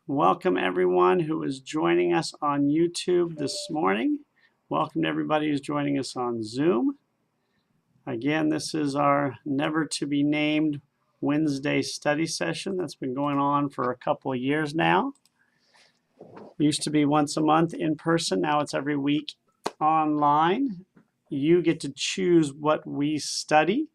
Welcome everyone who is joining us on YouTube this morning. Welcome to everybody who's joining us on Zoom. Again, this is our never to be named Wednesday study session that's been going on for a couple of years now. It used to be once a month in person, now it's every week online. You get to choose what we study.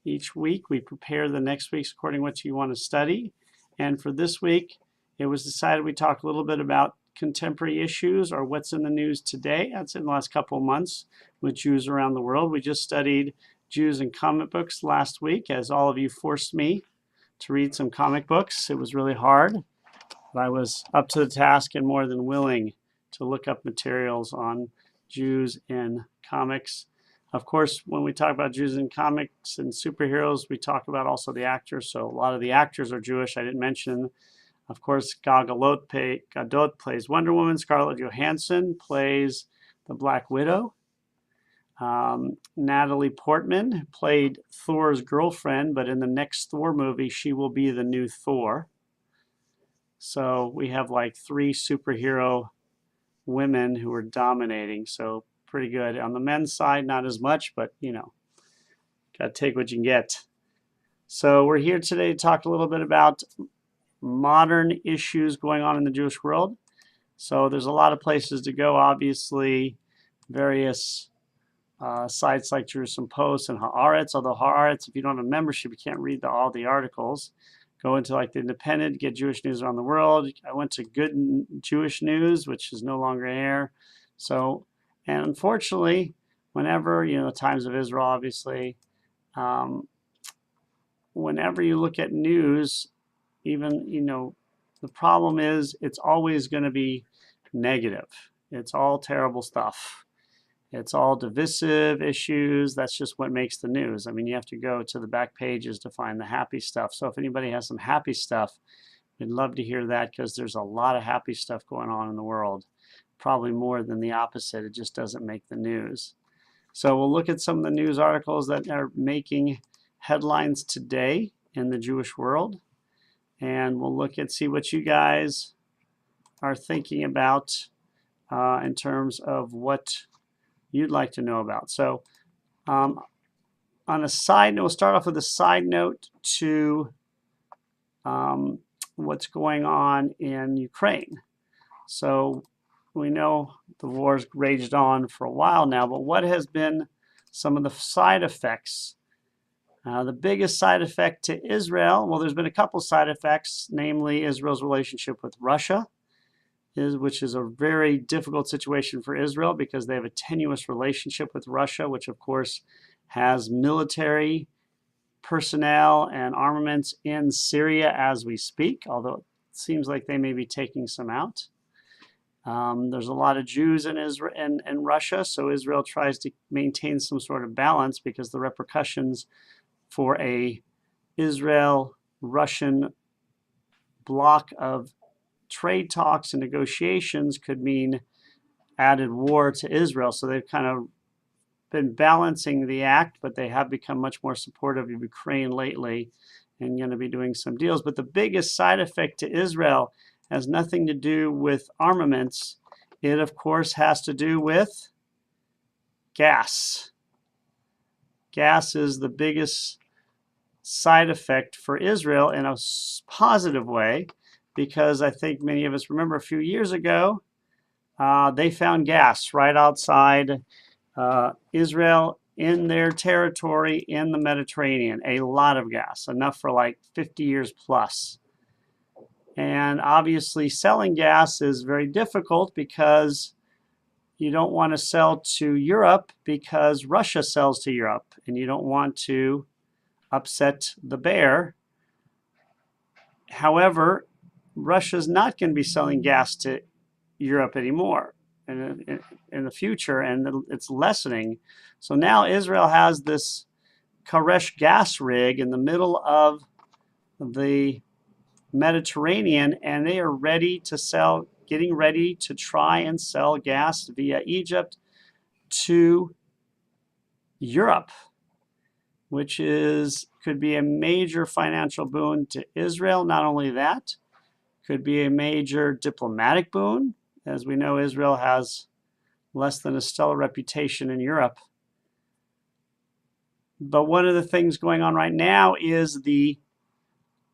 Each week we prepare the next week's according to what you want to study. And for this week, it was decided we talk a little bit about contemporary issues or what's in the news today. That's in the last couple of months with Jews around the world. We just studied Jews and comic books last week, as all of you forced me to read some comic books. It was really hard, but I was up to the task and more than willing to look up materials on Jews in comics. Of course, when we talk about Jews in comics and superheroes, we talk about also the actors. So a lot of the actors are Jewish. I didn't mention, of course, Gal Gadot plays Wonder Woman. Scarlett Johansson plays the Black Widow. Natalie Portman played Thor's girlfriend, but in the next Thor movie, she will be the new Thor. So we have like 3 superhero women who are dominating. So pretty good. On the men's side, not as much, but you know, got to take what you can get. So we're here today to talk a little bit about modern issues going on in the Jewish world. So there's a lot of places to go, obviously, various sites like Jerusalem Post and Haaretz. Although Haaretz, if you don't have a membership, you can't read all the articles. Go into like the Independent, get Jewish news around the world. I went to Good Jewish News, which is no longer here. So, and unfortunately, whenever, the Times of Israel, obviously, whenever you look at news, even, the problem is it's always going to be negative. It's all terrible stuff. It's all divisive issues. That's just what makes the news. I mean, you have to go to the back pages to find the happy stuff. So if anybody has some happy stuff, we'd love to hear that, because there's a lot of happy stuff going on in the world. Probably more than the opposite. It just doesn't make the news. So we'll look at some of the news articles that are making headlines today in the Jewish world. And we'll see what you guys are thinking about in terms of what you'd like to know about. So on a side note, we'll start off with a side note to what's going on in Ukraine. So we know the war's raged on for a while now, but what has been some of the side effects? The biggest side effect to Israel, well, there's been a couple side effects, namely Israel's relationship with Russia, which is a very difficult situation for Israel because they have a tenuous relationship with Russia, which of course has military personnel and armaments in Syria as we speak, although it seems like they may be taking some out. There's a lot of Jews in Israel and Russia, so Israel tries to maintain some sort of balance because the repercussions for a Israel-Russian block of trade talks and negotiations could mean added war to Israel. So they've kind of been balancing the act, but they have become much more supportive of Ukraine lately and going to be doing some deals. But the biggest side effect to Israel has nothing to do with armaments. It, of course, has to do with gas. Gas is the biggest side effect for Israel in a positive way, because I think many of us remember a few years ago, they found gas right outside Israel in their territory in the Mediterranean. A lot of gas, enough for like 50 years plus. And obviously selling gas is very difficult because you don't want to sell to Europe because Russia sells to Europe, and you don't want to upset the bear. However, Russia's not going to be selling gas to Europe anymore in the future, and it's lessening. So now Israel has this Karesh gas rig in the middle of the Mediterranean, and they are ready to sell, getting ready to try and sell gas via Egypt to Europe, which could be a major financial boon to Israel. Not only that, Could be a major diplomatic boon. As we know, Israel has less than a stellar reputation in Europe. But one of the things going on right now is the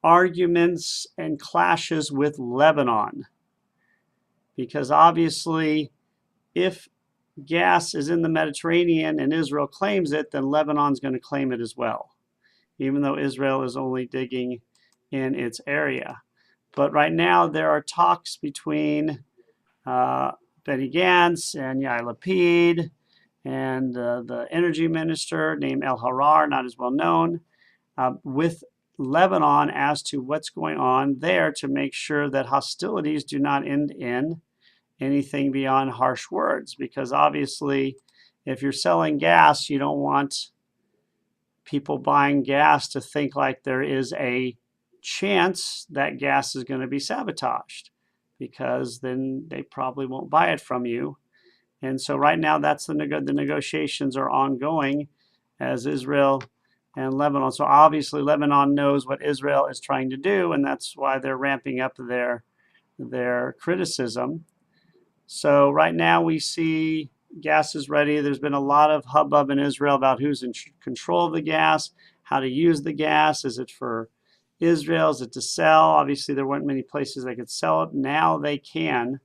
arguments and clashes with Lebanon. Because obviously, if gas is in the Mediterranean and Israel claims it, then Lebanon's going to claim it as well, even though Israel is only digging in its area. But right now, there are talks between Benny Gantz and Yair Lapid and the energy minister named El Harar, not as well known, with Lebanon as to what's going on there to make sure that hostilities do not end in anything beyond harsh words. Because obviously, if you're selling gas, you don't want people buying gas to think like there is a chance that gas is going to be sabotaged, because then they probably won't buy it from you. And so right now, that's the negotiations are ongoing as Israel and Lebanon. So obviously, Lebanon knows what Israel is trying to do, and that's why they're ramping up their criticism. So right now, we see gas is ready. There's been a lot of hubbub in Israel about who's in control of the gas, how to use the gas. Is it for Israel? Is it to sell? Obviously, there weren't many places they could sell it. Now they can.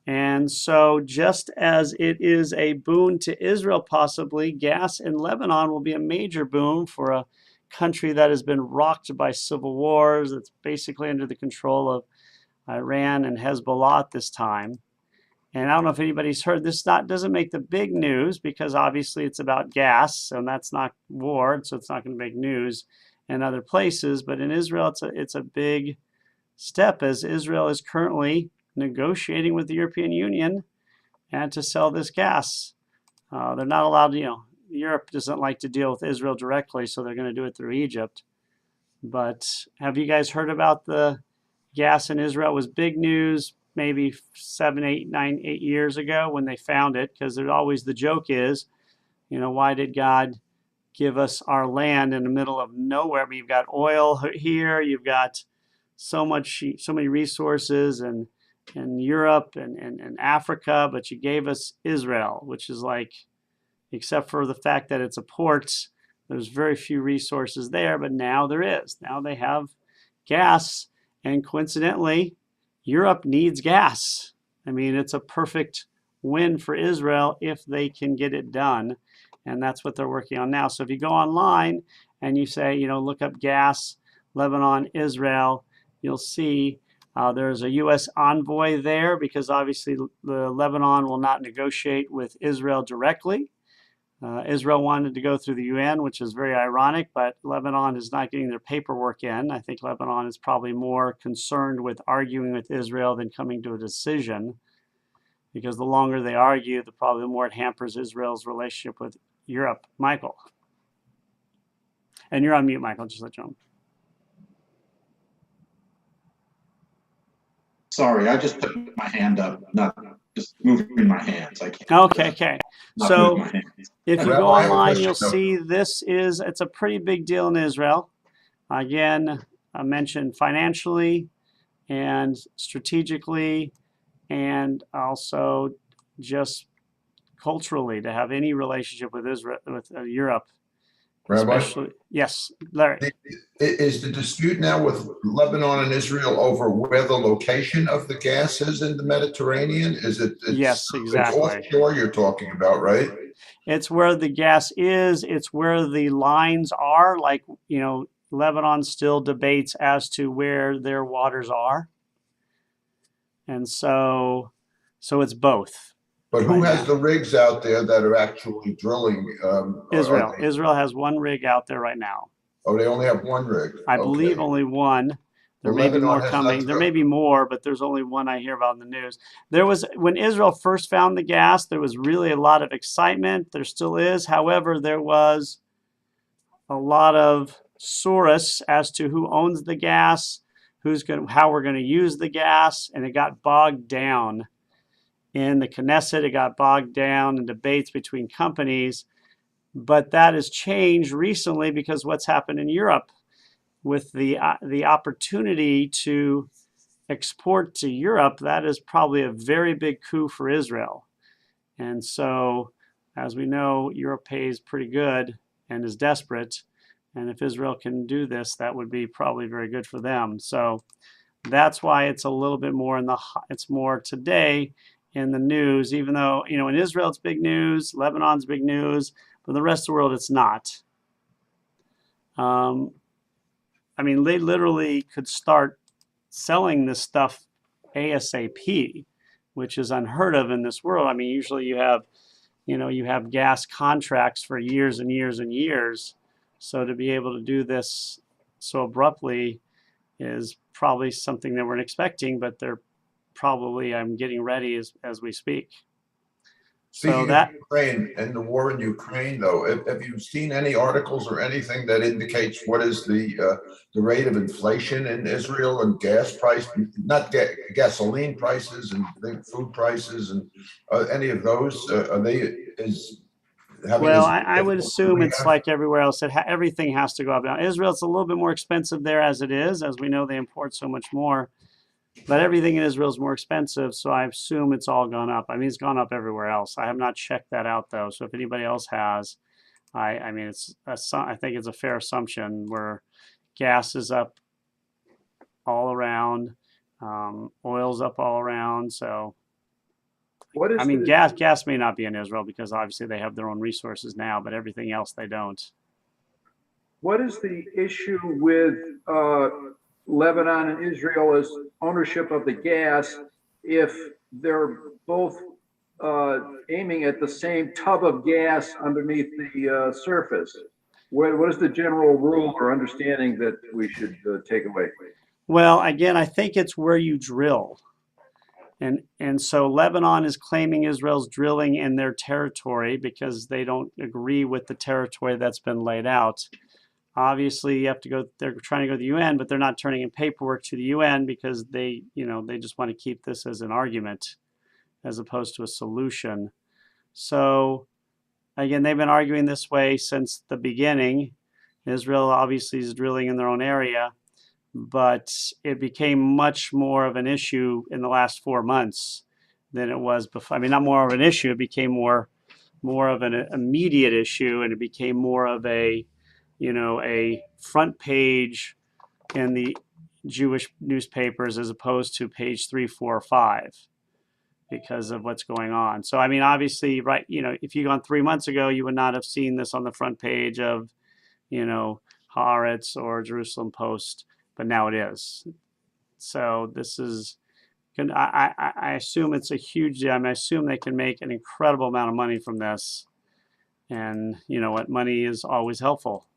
And so just as it is a boon to Israel, possibly, gas in Lebanon will be a major boon for a country that has been rocked by civil wars. It's basically under the control of Iran and Hezbollah at this time. And I don't know if anybody's heard this. Doesn't make the big news because obviously it's about gas, and that's not war, so it's not going to make news in other places. But in Israel, it's a big step, as Israel is currently negotiating with the European Union and to sell this gas. They're not allowed to, Europe doesn't like to deal with Israel directly, so they're going to do it through Egypt. But have you guys heard about the gas in Israel? It was big news maybe 8 years ago when they found it, because there's always the joke is, why did God give us our land in the middle of nowhere? You've got oil here, you've got so many resources and Europe and Africa, but you gave us Israel, which is like, except for the fact that it's a port, there's very few resources there, but now there is. Now they have gas, and coincidentally, Europe needs gas. I mean, it's a perfect win for Israel if they can get it done, and that's what they're working on now. So if you go online and you say, look up gas, Lebanon, Israel, you'll see there's a U.S. envoy there, because obviously the Lebanon will not negotiate with Israel directly. Israel wanted to go through the UN, which is very ironic, but Lebanon is not getting their paperwork in. I think Lebanon is probably more concerned with arguing with Israel than coming to a decision, because the longer they argue, the probably more it hampers Israel's relationship with Europe. Michael. And you're on mute, Michael, just let you know. Sorry, I just put my hand up, not just moving my hands. I can't. Okay. So if you go online, you'll see it's a pretty big deal in Israel. Again, I mentioned financially and strategically, and also just culturally, to have any relationship with Israel, with Europe. Rabbi? Especially, yes, Larry. Is the dispute now with Lebanon and Israel over where the location of the gas is in the Mediterranean? Yes, exactly. It's offshore you're talking about, right? It's where the gas is. It's where the lines are. Like, Lebanon still debates as to where their waters are. And so it's both. But who has the rigs out there that are actually drilling? Israel. Israel has one rig out there right now. Oh, they only have one rig? I believe only one. There may be more coming. There may be more, but there's only one I hear about in the news. When Israel first found the gas, there was really a lot of excitement. There still is. However, there was a lot of source as to who owns the gas, how we're going to use the gas, and it got bogged down in the Knesset. It got bogged down in debates between companies, but that has changed recently because what's happened in Europe with the opportunity to export to Europe, that is probably a very big coup for Israel. And so, as we know, Europe pays pretty good and is desperate. And if Israel can do this, that would be probably very good for them. So that's why it's a little bit more it's more today in the news, even though, in Israel it's big news, Lebanon's big news, but the rest of the world it's not. I mean, they literally could start selling this stuff ASAP, which is unheard of in this world. I mean, usually you have gas contracts for years and years and years. So to be able to do this so abruptly is probably something they weren't expecting, but they're probably, I'm getting ready as we speak. Speaking of Ukraine and the war in Ukraine, though, have you seen any articles or anything that indicates what is the rate of inflation in Israel and gas price, not gasoline prices and food prices and any of those? Well, I would assume it's like everywhere else. Everything has to go up. Now, Israel's a little bit more expensive there as it is. As we know, they import so much more. But everything in Israel is more expensive, so I assume it's all gone up. I mean, it's gone up everywhere else. I have not checked that out, though. So if anybody else has, I mean, I think it's a fair assumption where gas is up all around, oil's up all around. So, I mean, gas may not be in Israel because obviously they have their own resources now, but everything else they don't. What is the issue with Lebanon and Israel as ownership of the gas if they're both aiming at the same tub of gas underneath the surface? What is the general rule or understanding that we should take away? Well, again, I think it's where you drill. And so Lebanon is claiming Israel's drilling in their territory because they don't agree with the territory that's been laid out. Obviously, you have to go. They're trying to go to the UN, but they're not turning in paperwork to the UN because they just want to keep this as an argument as opposed to a solution. So, again, they've been arguing this way since the beginning. Israel obviously is drilling in their own area, but it became much more of an issue in the last 4 months than it was before. I mean, not more of an issue. It became more of an immediate issue, and it became more of a front page in the Jewish newspapers as opposed to page 3, 4, or 5 because of what's going on. So, I mean, obviously, right, if you'd gone 3 months ago, you would not have seen this on the front page of, Haaretz or Jerusalem Post, but now it is. So this is, I assume it's a huge deal. I mean, I assume they can make an incredible amount of money from this. And you know what? Money is always helpful.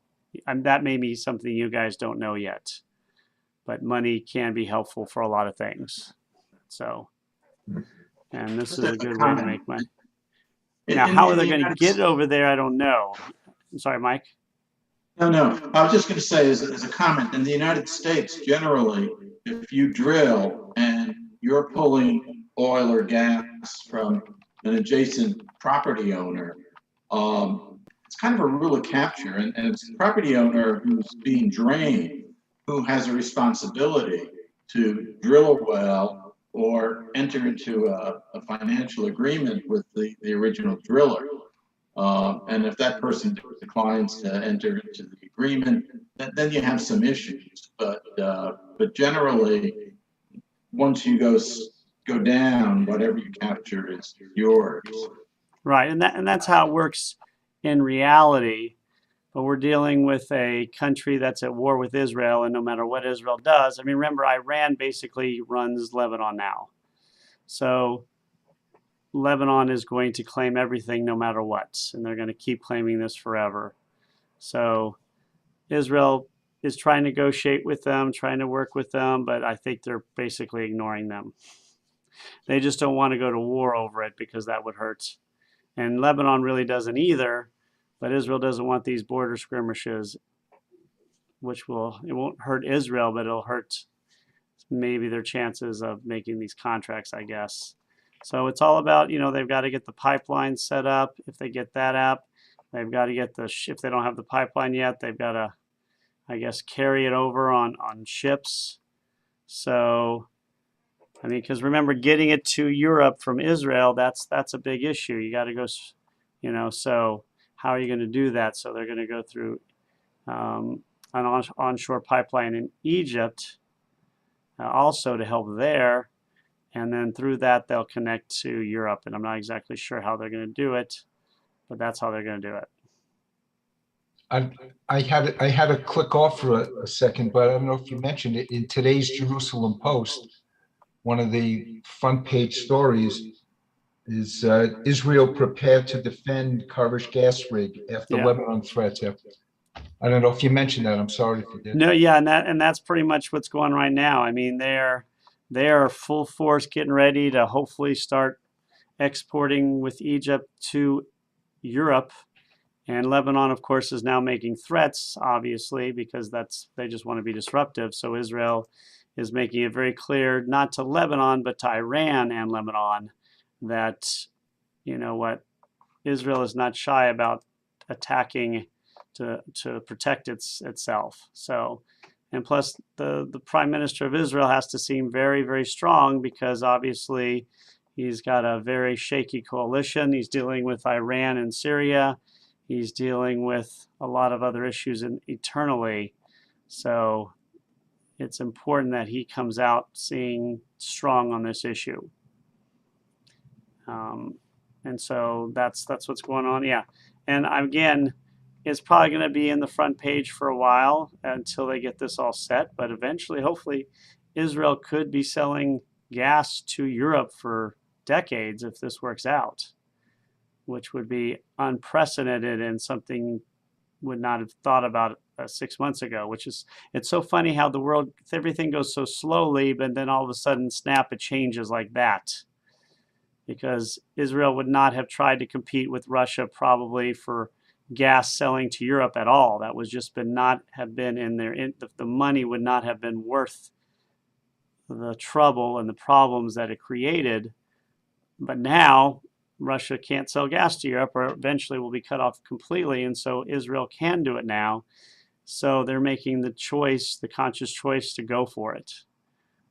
That may be something you guys don't know yet, but money can be helpful for a lot of things. So, and this is a good way to make money. Now, how are they going to get it over there? I don't know. I'm sorry, Mike. No. I was just going to say, as a comment, in the United States, generally, if you drill and you're pulling oil or gas from an adjacent property owner, it's kind of a rule of capture, and it's the property owner who's being drained who has a responsibility to drill a well or enter into a financial agreement with the original driller. And if that person declines to enter into the agreement, then you have some issues. But generally, once you go down, whatever you capture is yours. Right, and that's how it works in reality. But we're dealing with a country that's at war with Israel, and no matter what Israel does, I mean, remember, Iran basically runs Lebanon now. So Lebanon is going to claim everything no matter what, and they're going to keep claiming this forever. So Israel is trying to negotiate with them, trying to work with them, but I think they're basically ignoring them. They just don't want to go to war over it because that would hurt. And Lebanon really doesn't either, but Israel doesn't want these border skirmishes, which it won't hurt Israel, but it'll hurt maybe their chances of making these contracts, I guess. So it's all about, they've got to get the pipeline set up. If they get that up, they've got to get if they don't have the pipeline yet, they've got to, I guess, carry it over on ships. So I mean, because remember, getting it to Europe from Israel, that's a big issue. You got to go, so how are you going to do that? So they're going to go through an onshore pipeline in Egypt also to help there. And then through that, they'll connect to Europe. And I'm not exactly sure how they're going to do it, but that's how they're going to do it. I had to click off for a second, but I don't know if you mentioned it in today's Jerusalem Post. One of the front page stories is Israel prepared to defend Kurdish gas rig after Lebanon threats. I don't know if you mentioned that. I'm sorry if you did. No, yeah, and that's pretty much what's going on right now. I mean, they are full force getting ready to hopefully start exporting with Egypt to Europe. And Lebanon, of course, is now making threats, obviously, because they just want to be disruptive. So Israel is making it very clear, not to Lebanon, but to Iran and Lebanon, that, Israel is not shy about attacking to protect itself. So, and plus the Prime Minister of Israel has to seem very, very strong, because obviously he's got a very shaky coalition. He's dealing with Iran and Syria. He's dealing with a lot of other issues internally. So it's important that he comes out seeing strong on this issue. And so that's what's going on. Yeah. And again, it's probably going to be in the front page for a while until they get this all set. But eventually, hopefully, Israel could be selling gas to Europe for decades if this works out, which would be unprecedented and something would not have thought about 6 months ago, it's so funny how the world, everything goes so slowly, but then all of a sudden, snap, it changes like that. Because Israel would not have tried to compete with Russia probably for gas selling to Europe at all. That was just not have been in there. The money would not have been worth the trouble and the problems that it created. But now Russia can't sell gas to Europe, or eventually will be cut off completely. And so Israel can do it now. So they're making the conscious choice to go for it.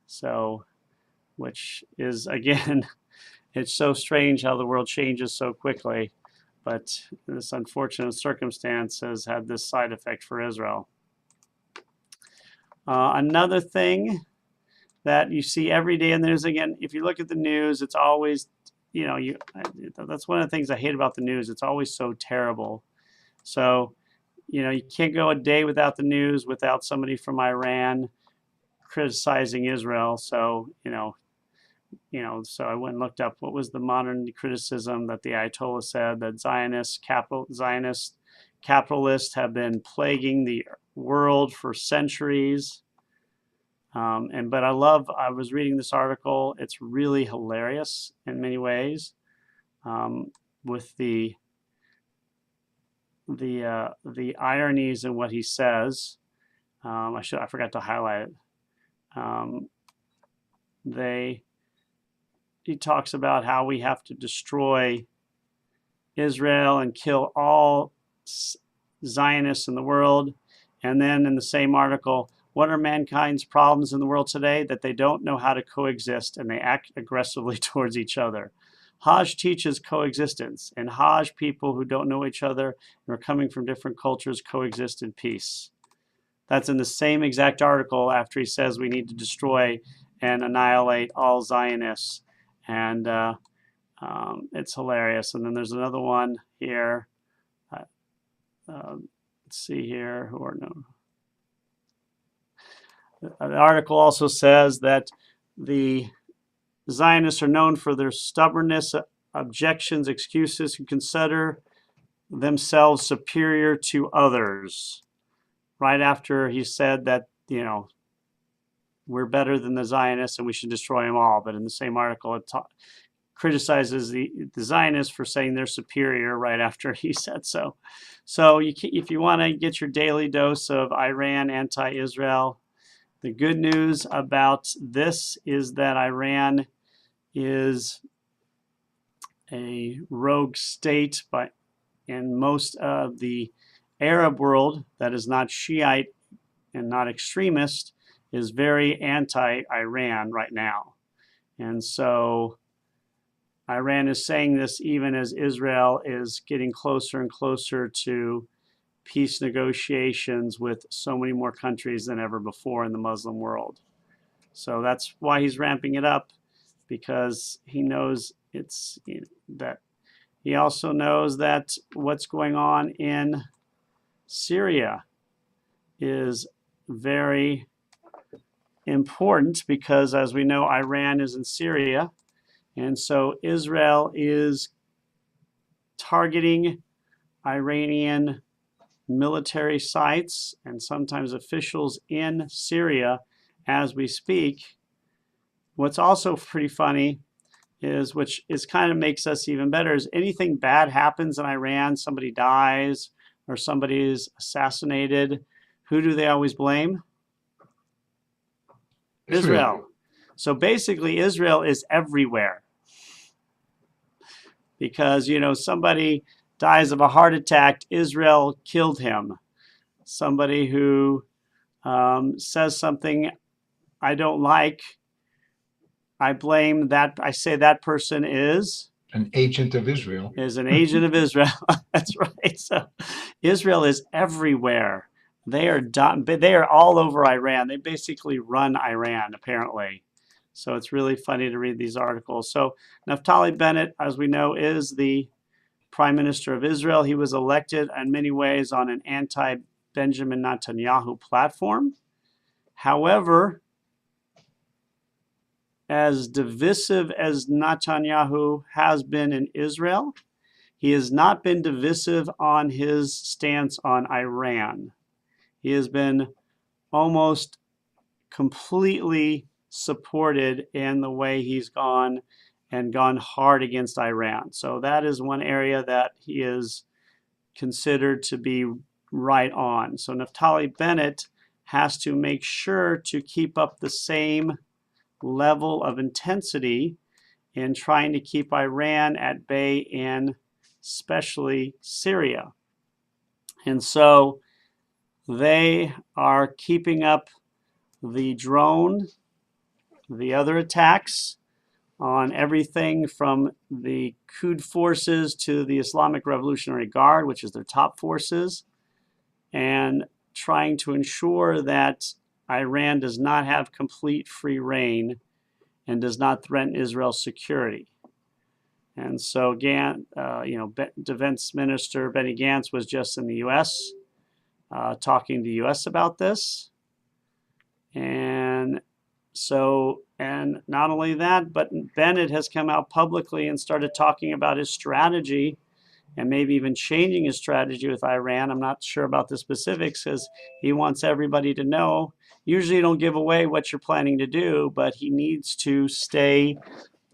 So, which is, again, it's so strange how the world changes so quickly. But this unfortunate circumstance has had this side effect for Israel. Another thing that you see every day in the news, again, if you look at the news, it's always, that's one of the things I hate about the news. It's always so terrible. So, you can't go a day without the news without somebody from Iran criticizing Israel. So, so I went and looked up what was the modern criticism that the Ayatollah said, that Zionist capitalists have been plaguing the world for centuries. But I was reading this article. It's really hilarious in many ways, with the ironies in what he says. I forgot to highlight it. He talks about how we have to destroy Israel and kill all Zionists in the world. And then in the same article, what are mankind's problems in the world today? That they don't know how to coexist and they act aggressively towards each other. Hajj teaches coexistence, and Hajj people who don't know each other and are coming from different cultures coexist in peace. That's in the same exact article after he says we need to destroy and annihilate all Zionists. And it's hilarious. And then there's another one here. Let's see here. The article also says that the Zionists are known for their stubbornness, objections, excuses, who consider themselves superior to others. Right after he said that, we're better than the Zionists and we should destroy them all. But in the same article, it criticizes the Zionists for saying they're superior right after he said so. So if you want to get your daily dose of Iran anti-Israel, the good news about this is that Iran is a rogue state, but in most of the Arab world that is not Shiite and not extremist is very anti-Iran right now. And so Iran is saying this even as Israel is getting closer and closer to peace negotiations with so many more countries than ever before in the Muslim world. So that's why he's ramping it up, because he knows that he also knows that what's going on in Syria is very important, because as we know, Iran is in Syria, and so Israel is targeting Iranian military sites and sometimes officials in Syria as we speak. What's also pretty funny is, which is kind of makes us even better, is anything bad happens in Iran, somebody dies or somebody is assassinated, who do they always blame? Israel. So basically Israel is everywhere, because somebody dies of a heart attack, Israel killed him. Somebody who says something I don't like, I blame that. I say that person is an agent of Israel. Is an agent of Israel. That's right. So Israel is everywhere. They are done. They are all over Iran. They basically run Iran, apparently. So it's really funny to read these articles. So Naftali Bennett, as we know, is the Prime Minister of Israel. He was elected in many ways on an anti-Benjamin Netanyahu platform. However, as divisive as Netanyahu has been in Israel, he has not been divisive on his stance on Iran. He has been almost completely supported in the way he's gone hard against Iran. So that is one area that he is considered to be right on. So Naftali Bennett has to make sure to keep up the same level of intensity in trying to keep Iran at bay in especially Syria. And so they are keeping up the drone, the other attacks on everything from the Quds forces to the Islamic Revolutionary Guard, which is their top forces, and trying to ensure that Iran does not have complete free reign and does not threaten Israel's security. And so, Defense Minister Benny Gantz was just in the U.S. Talking to the U.S. about this. And so, and not only that, but Bennett has come out publicly and started talking about his strategy and maybe even changing his strategy with Iran. I'm not sure about the specifics, because he wants everybody to know. Usually you don't give away what you're planning to do, but he needs to stay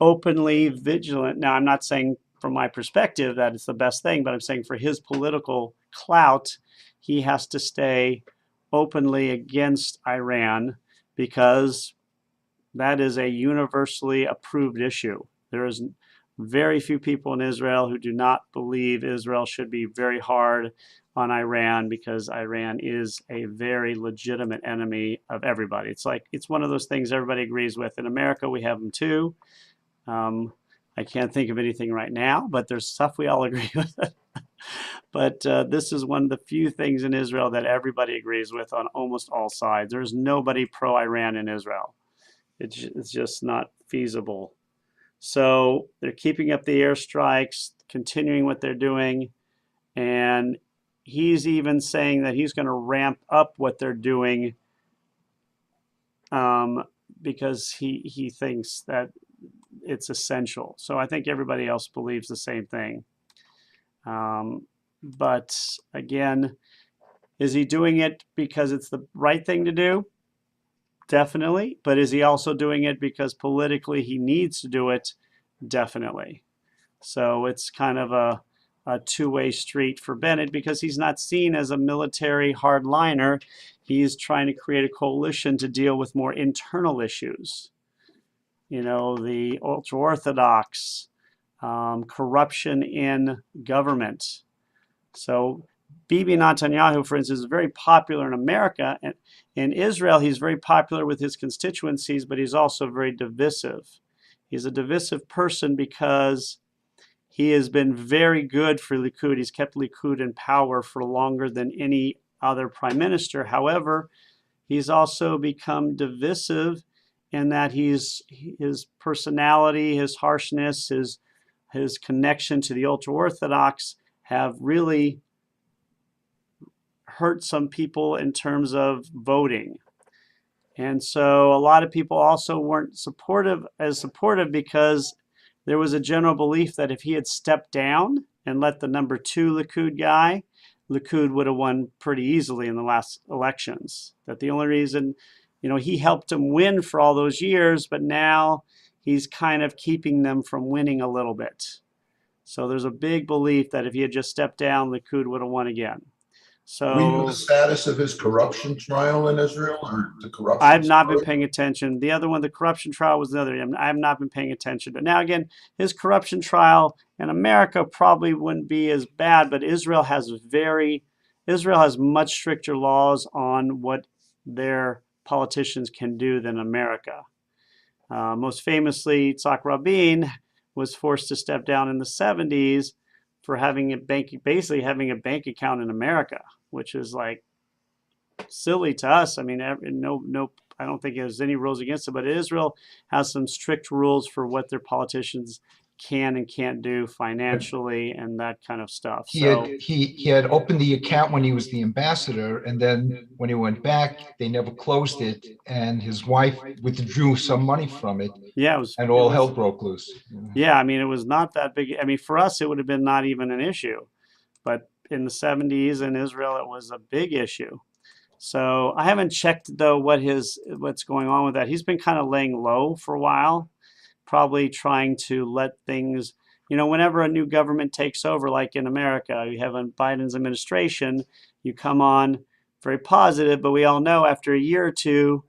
openly vigilant. Now, I'm not saying from my perspective that it's the best thing, but I'm saying for his political clout, he has to stay openly against Iran, because that is a universally approved issue. There is very few people in Israel who do not believe Israel should be very hard on Iran, because Iran is a very legitimate enemy of everybody. It's one of those things everybody agrees with. In America, we have them too. I can't think of anything right now, but there's stuff we all agree with. But this is one of the few things in Israel that everybody agrees with on almost all sides. There's nobody pro-Iran in Israel. It's just not feasible. So they're keeping up the airstrikes, continuing what they're doing, and he's even saying that he's going to ramp up what they're doing, because he thinks that it's essential. So I think everybody else believes the same thing. But again, is he doing it because it's the right thing to do? Definitely. But is he also doing it because politically he needs to do it? Definitely. So it's kind of a two-way street for Bennett, because he's not seen as a military hardliner. He's trying to create a coalition to deal with more internal issues. The ultra-Orthodox, corruption in government. So Bibi Netanyahu, for instance, is very popular in America. And in Israel, he's very popular with his constituencies, but he's also very divisive. He's a divisive person because he has been very good for Likud. He's kept Likud in power for longer than any other prime minister. However, he's also become divisive in that his personality, his harshness, his connection to the ultra-Orthodox have really hurt some people in terms of voting. And so a lot of people also weren't supportive because there was a general belief that if he had stepped down and let the number 2 Likud guy, Likud would have won pretty easily in the last elections. That the only reason, he helped them win for all those years, but now he's kind of keeping them from winning a little bit. So there's a big belief that if he had just stepped down, Likud would have won again. So we know the status of his corruption trial in Israel, or the corruption. I've not been paying attention. The other one, the corruption trial, was another. I have not been paying attention. But now again, his corruption trial in America probably wouldn't be as bad, but Israel has much stricter laws on what their politicians can do than America. Most famously, Yitzhak Rabin was forced to step down in the 70s for basically having a bank account in America, which is like silly to us. I mean, no, I don't think there's any rules against it, but Israel has some strict rules for what their politicians can and can't do financially and that kind of stuff. He had opened the account when he was the ambassador, and then when he went back, they never closed it, and his wife withdrew some money from it. Yeah, all hell broke loose. Yeah, I mean, it was not that big. I mean, for us, it would have been not even an issue, but in the 70s in Israel, it was a big issue. So I haven't checked though what's going on with that. He's been kind of laying low for a while, probably trying to let things, whenever a new government takes over, like in America, you have a Biden's administration, you come on very positive, but we all know after a year or two,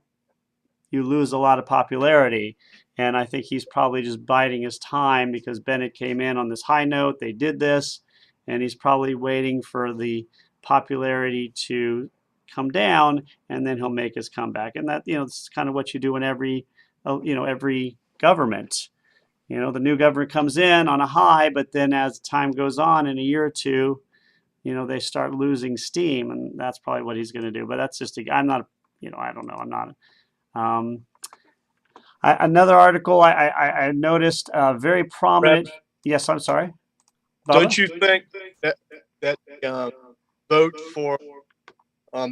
you lose a lot of popularity. And I think he's probably just biding his time because Bennett came in on this high note, they did this, and he's probably waiting for the popularity to come down, and then he'll make his comeback. And that, this is kind of what you do in every government. The new government comes in on a high, but then as time goes on, in a year or two, they start losing steam, and that's probably what he's going to do. But that's just, I'm not, I don't know. I'm not. Another article I noticed, very prominent. Brett, Yes, I'm sorry. Bubba? Don't you think that vote for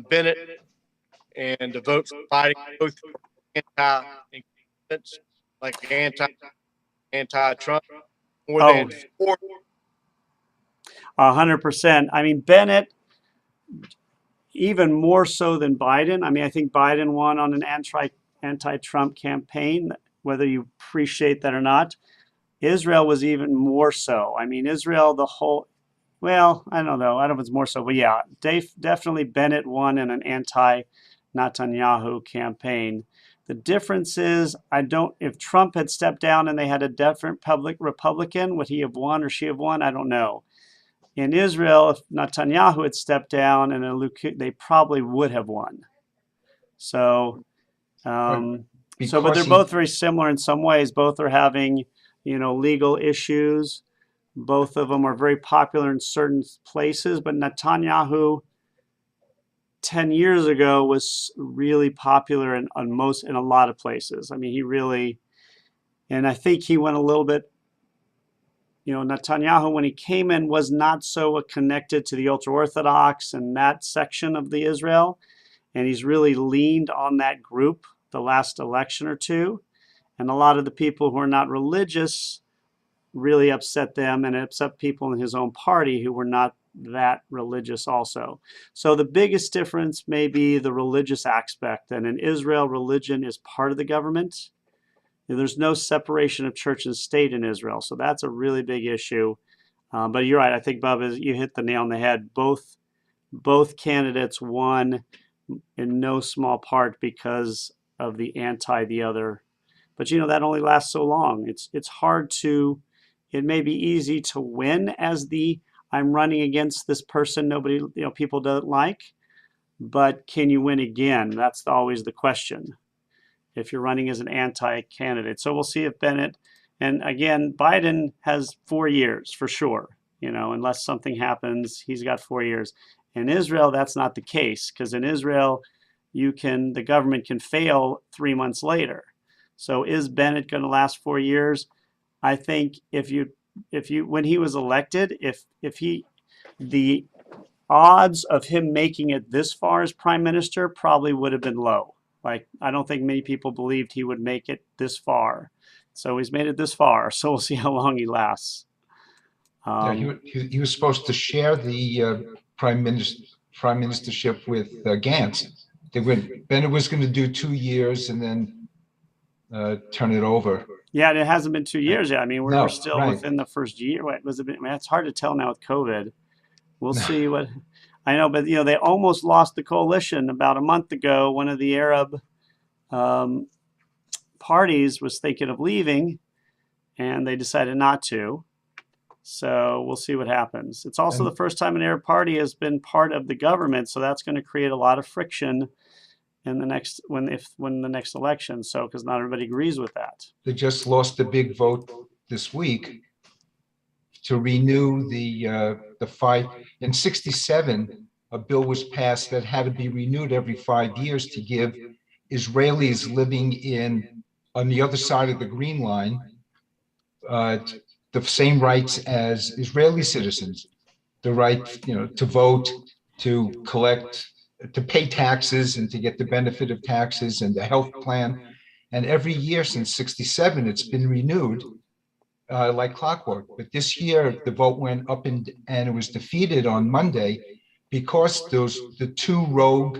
Bennett and the vote for Biden both anti-incumbents, like anti-Trump, more than 100%. I mean, Bennett, even more so than Biden. I mean, I think Biden won on an anti-Trump campaign, whether you appreciate that or not. Israel was even more so. I mean, Israel, well, I don't know. I don't know if it's more so, but yeah, definitely Bennett won in an anti-Netanyahu campaign. The difference is, if Trump had stepped down and they had a different public Republican, would he have won or she have won? I don't know. In Israel, if Netanyahu had stepped down and they probably would have won. So, but they're both very similar in some ways. Both are having, legal issues. Both of them are very popular in certain places, but Netanyahu 10 years ago was really popular in a lot of places. I mean, and I think he went a little bit, Netanyahu, when he came in, was not so connected to the ultra-Orthodox and that section of the Israel. And he's really leaned on that group the last election or two. And a lot of the people who are not religious really upset them, and it upset people in his own party who were not that religious also. So the biggest difference may be the religious aspect. And in Israel, religion is part of the government. There's no separation of church and state in Israel. So that's a really big issue. But you're right. I think, Bubba, you hit the nail on the head. Both candidates won in no small part because of the other. But, that only lasts so long. It's hard to, it may be easy to win as I'm running against this person people don't like, but can you win again? That's always the question if you're running as an anti-candidate. So we'll see if Bennett And again, Biden has 4 years for sure. Unless something happens, he's got 4 years. In Israel, that's not the case, because in Israel, the government can fail 3 months later. So is Bennett going to last 4 years? I think when he was elected, the odds of him making it this far as prime minister probably would have been low. Like, I don't think many people believed he would make it this far. So he's made it this far. So we'll see how long he lasts. Yeah, he was supposed to share the prime ministership with Gantz. Bennett was going to do 2 years and then turn it over. Yeah, it hasn't been 2 years yet. I mean, we're still right. within the first year. Wait, was it? I mean, it's hard to tell now with COVID. We'll see what. I know, but they almost lost the coalition about a month ago. One of the Arab parties was thinking of leaving, and they decided not to. So we'll see what happens. It's also the first time an Arab party has been part of the government, so that's going to create a lot of friction in the next the next election. So because not everybody agrees with that. They just lost a big vote this week to renew the five. In '67, a bill was passed that had to be renewed every 5 years to give Israelis living on the other side of the Green Line the same rights as Israeli citizens, the right, to vote, to collect, to pay taxes, and to get the benefit of taxes and the health plan. And every year since '67, it's been renewed like clockwork. But this year, the vote went up and it was defeated on Monday because the two rogue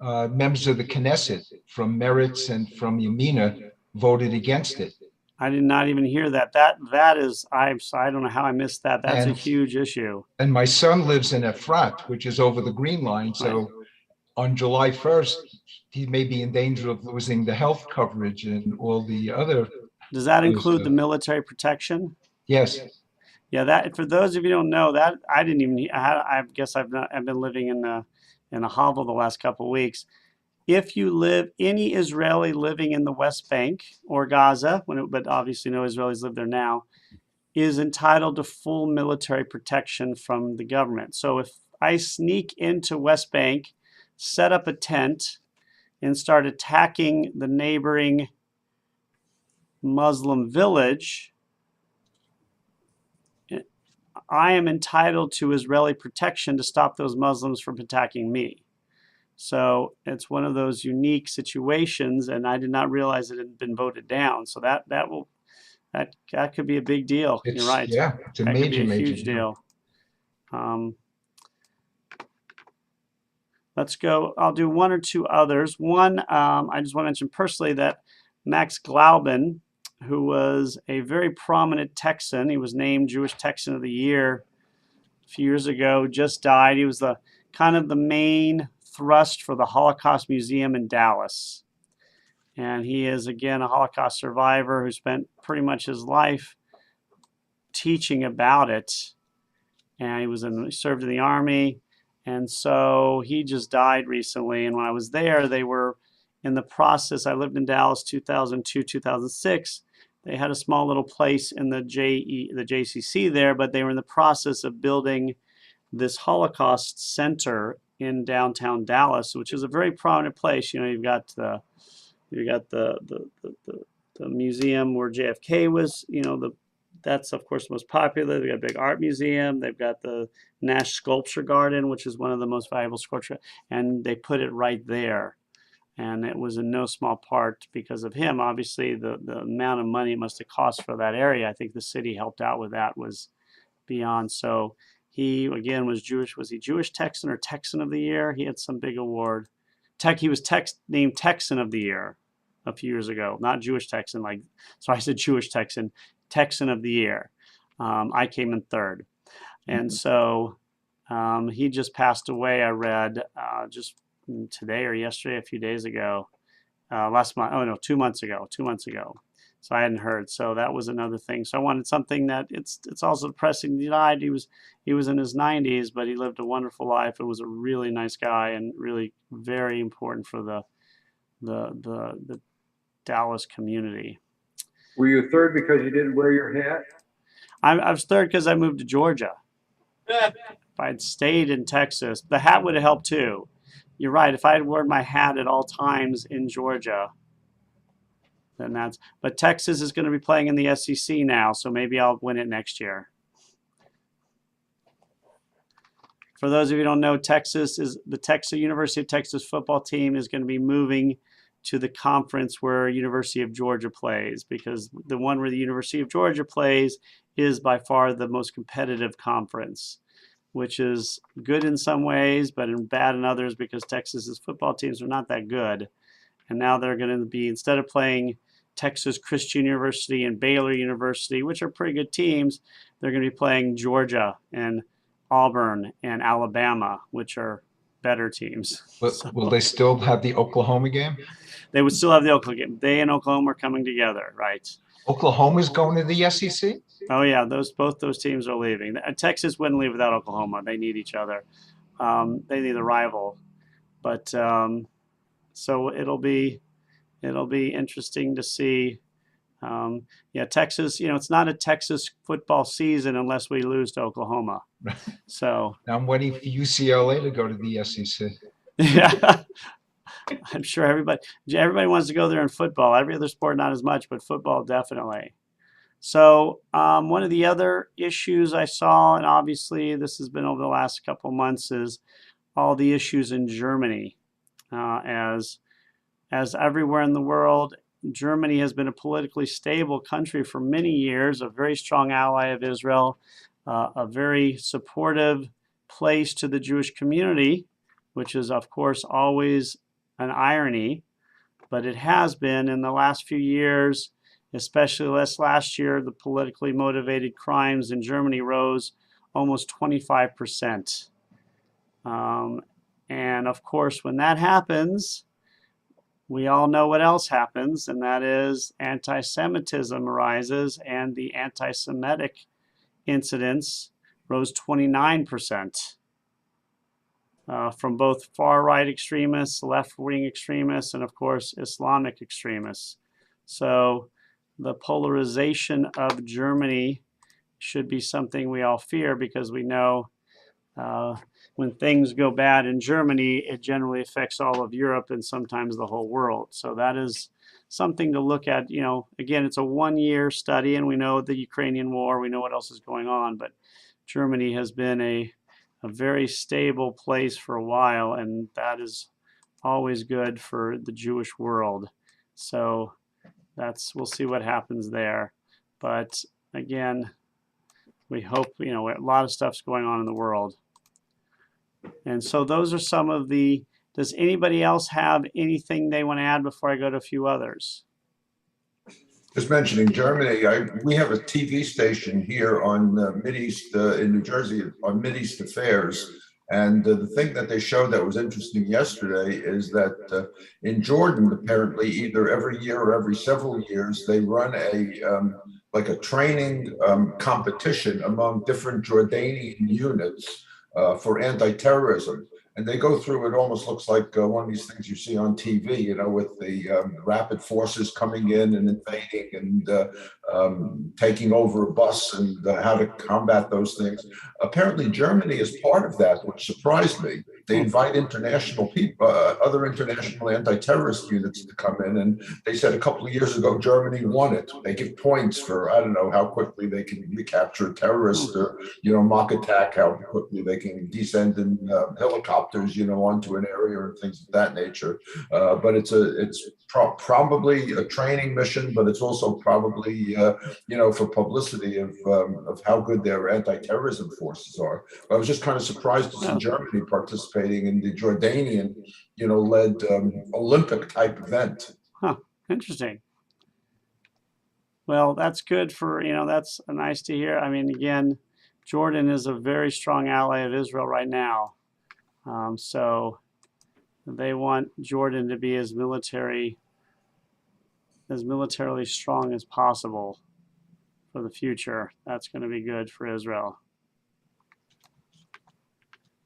members of the Knesset from Meretz and from Yamina voted against it. I did not even hear that. That is, I don't know how I missed that. That's a huge issue. And my son lives in Efrat, which is over the Green Line. So on July 1st, he may be in danger of losing the health coverage and all the other. Does that include the military protection? Yes. Yeah, that, for those of you who don't know, that I didn't even. I guess I've been living in a hovel the last couple of weeks. If you live, any Israeli living in the West Bank or Gaza, but obviously no Israelis live there now, is entitled to full military protection from the government. So if I sneak into West Bank, set up a tent, and start attacking the neighboring Muslim village, I am entitled to Israeli protection to stop those Muslims from attacking me. So it's one of those unique situations, and I did not realize it had been voted down. So that could be a big deal. You're right. Yeah, it's a major huge deal. Let's go. I'll do one or two others. One, I just want to mention personally that Max Glauben, who was a very prominent Texan, he was named Jewish Texan of the Year a few years ago, just died. He was the kind of the main thrust for the Holocaust Museum in Dallas. And he is, again, a Holocaust survivor who spent pretty much his life teaching about it. And he served in the Army. And so he just died recently. And when I was there, they were in the process. I lived in Dallas 2002, 2006. They had a small little place in the JCC there, but they were in the process of building this Holocaust Center in downtown Dallas, which is a very prominent place. You've got the museum where JFK was. That's of course the most popular. They've got a big art museum. They've got the Nash Sculpture Garden, which is one of the most valuable sculpture, and they put it right there. And it was in no small part because of him. Obviously, the amount of money it must have cost for that area, I think the city helped out with that, was beyond. So he, again, was Jewish. Was he Jewish Texan or Texan of the Year? He had some big award. He was named Texan of the Year a few years ago. Not Jewish Texan. I said Jewish Texan. Texan of the Year. I came in third. And so he just passed away, I read, just today or yesterday, a few days ago, last month. Oh no, 2 months ago. So I hadn't heard. So that was another thing. So I wanted something that it's also depressing. He died. He was in his 90s, but he lived a wonderful life. It was a really nice guy and really very important for the Dallas community. Were you third because you didn't wear your hat? I was third because I moved to Georgia. If I'd stayed in Texas, the hat would have helped too. You're right. If I had worn my hat at all times in Georgia, then that's. But Texas is going to be playing in the SEC now, so maybe I'll win it next year. For those of you who don't know, Texas is the University of Texas football team is going to be moving to the conference where University of Georgia plays, because the one where the University of Georgia plays is by far the most competitive conference, which is good in some ways, but bad in others, because Texas's football teams are not that good. And now they're going to be, instead of playing Texas Christian University and Baylor University, which are pretty good teams, they're going to be playing Georgia and Auburn and Alabama, which are better teams. But will they still have the Oklahoma game? They would still have the Oklahoma game. They and Oklahoma are coming together, right? Oklahoma's going to the SEC? Oh yeah, both those teams are leaving. Texas wouldn't leave without Oklahoma. They need each other. They need a rival, but so it'll be interesting to see. Yeah, Texas. It's not a Texas football season unless we lose to Oklahoma. So I'm waiting for UCLA to go to the SEC. Yeah, I'm sure everybody wants to go there in football. Every other sport, not as much, but football definitely. So one of the other issues I saw, and obviously this has been over the last couple of months, is all the issues in Germany. As everywhere in the world, Germany has been a politically stable country for many years, a very strong ally of Israel, a very supportive place to the Jewish community, which is, of course, always an irony. But it has been in the last few years, especially last year, the politically motivated crimes in Germany rose almost 25%. And of course, when that happens, we all know what else happens, and that is anti-Semitism arises, and the anti-Semitic incidents rose 29%. From both far-right extremists, left-wing extremists, and of course, Islamic extremists. So the polarization of Germany should be something we all fear, because we know when things go bad in Germany, it generally affects all of Europe and sometimes the whole world. So that is something to look at. Again, it's a one-year study, and we know the Ukrainian war, we know what else is going on, but Germany has been a very stable place for a while, and that is always good for the Jewish world. So we'll see what happens there. But again, we hope, a lot of stuff's going on in the world. And so those are some of does anybody else have anything they want to add before I go to a few others? Just mentioning Germany, we have a TV station here on Mideast in New Jersey on Mideast Affairs, and the thing that they showed that was interesting yesterday is that in Jordan, apparently, either every year or every several years, they run like a training competition among different Jordanian units for anti-terrorism. And they go through, it almost looks like one of these things you see on TV, with the rapid forces coming in and invading and taking over a bus, and how to combat those things. Apparently, Germany is part of that, which surprised me. They invite international people, other international anti-terrorist units to come in, and they said a couple of years ago, Germany won it. They give points for, I don't know, how quickly they can recapture a terrorist or, mock attack, how quickly they can descend in helicopters, onto an area and things of that nature. But it's probably a training mission, but it's also probably, for publicity of how good their anti-terrorism forces are. I was just kind of surprised to see Germany participating in the Jordanian, led Olympic type event. Huh, interesting. Well, that's good for, that's nice to hear. I mean, again, Jordan is a very strong ally of Israel right now. So they want Jordan to be as militarily strong as possible for the future. That's going to be good for Israel.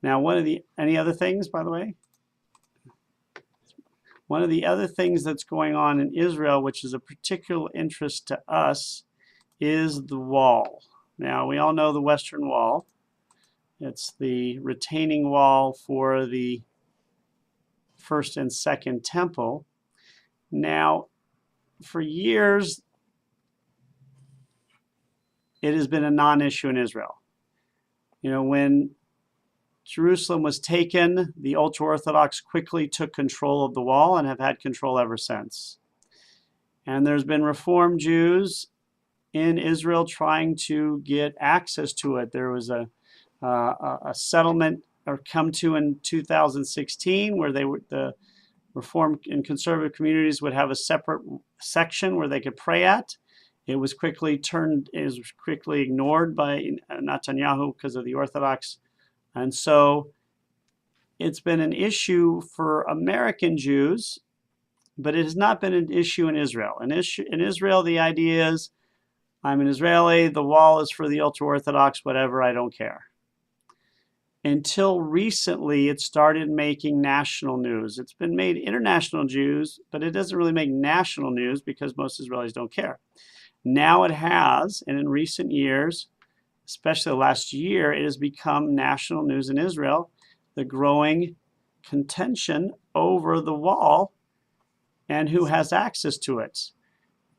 Now, any other things, by the way? One of the other things that's going on in Israel, which is a particular interest to us, is the wall. Now, we all know the Western Wall. It's the retaining wall for the first and second temple. Now, for years, it has been a non-issue in Israel. You know, when Jerusalem was taken, the ultra-Orthodox quickly took control of the wall and have had control ever since. And there's been Reform Jews in Israel trying to get access to it. There was a settlement or come to in 2016 where the Reform and conservative communities would have a separate section where they could pray at. It was quickly ignored by Netanyahu because of the Orthodox. And so it's been an issue for American Jews, but it has not been an issue in Israel. In Israel, the idea is, I'm an Israeli, the wall is for the ultra-Orthodox, whatever, I don't care. Until recently, it started making national news. It's been made international news, but it doesn't really make national news because most Israelis don't care. Now it has, and in recent years, especially the last year, it has become national news in Israel, the growing contention over the wall and who has access to it.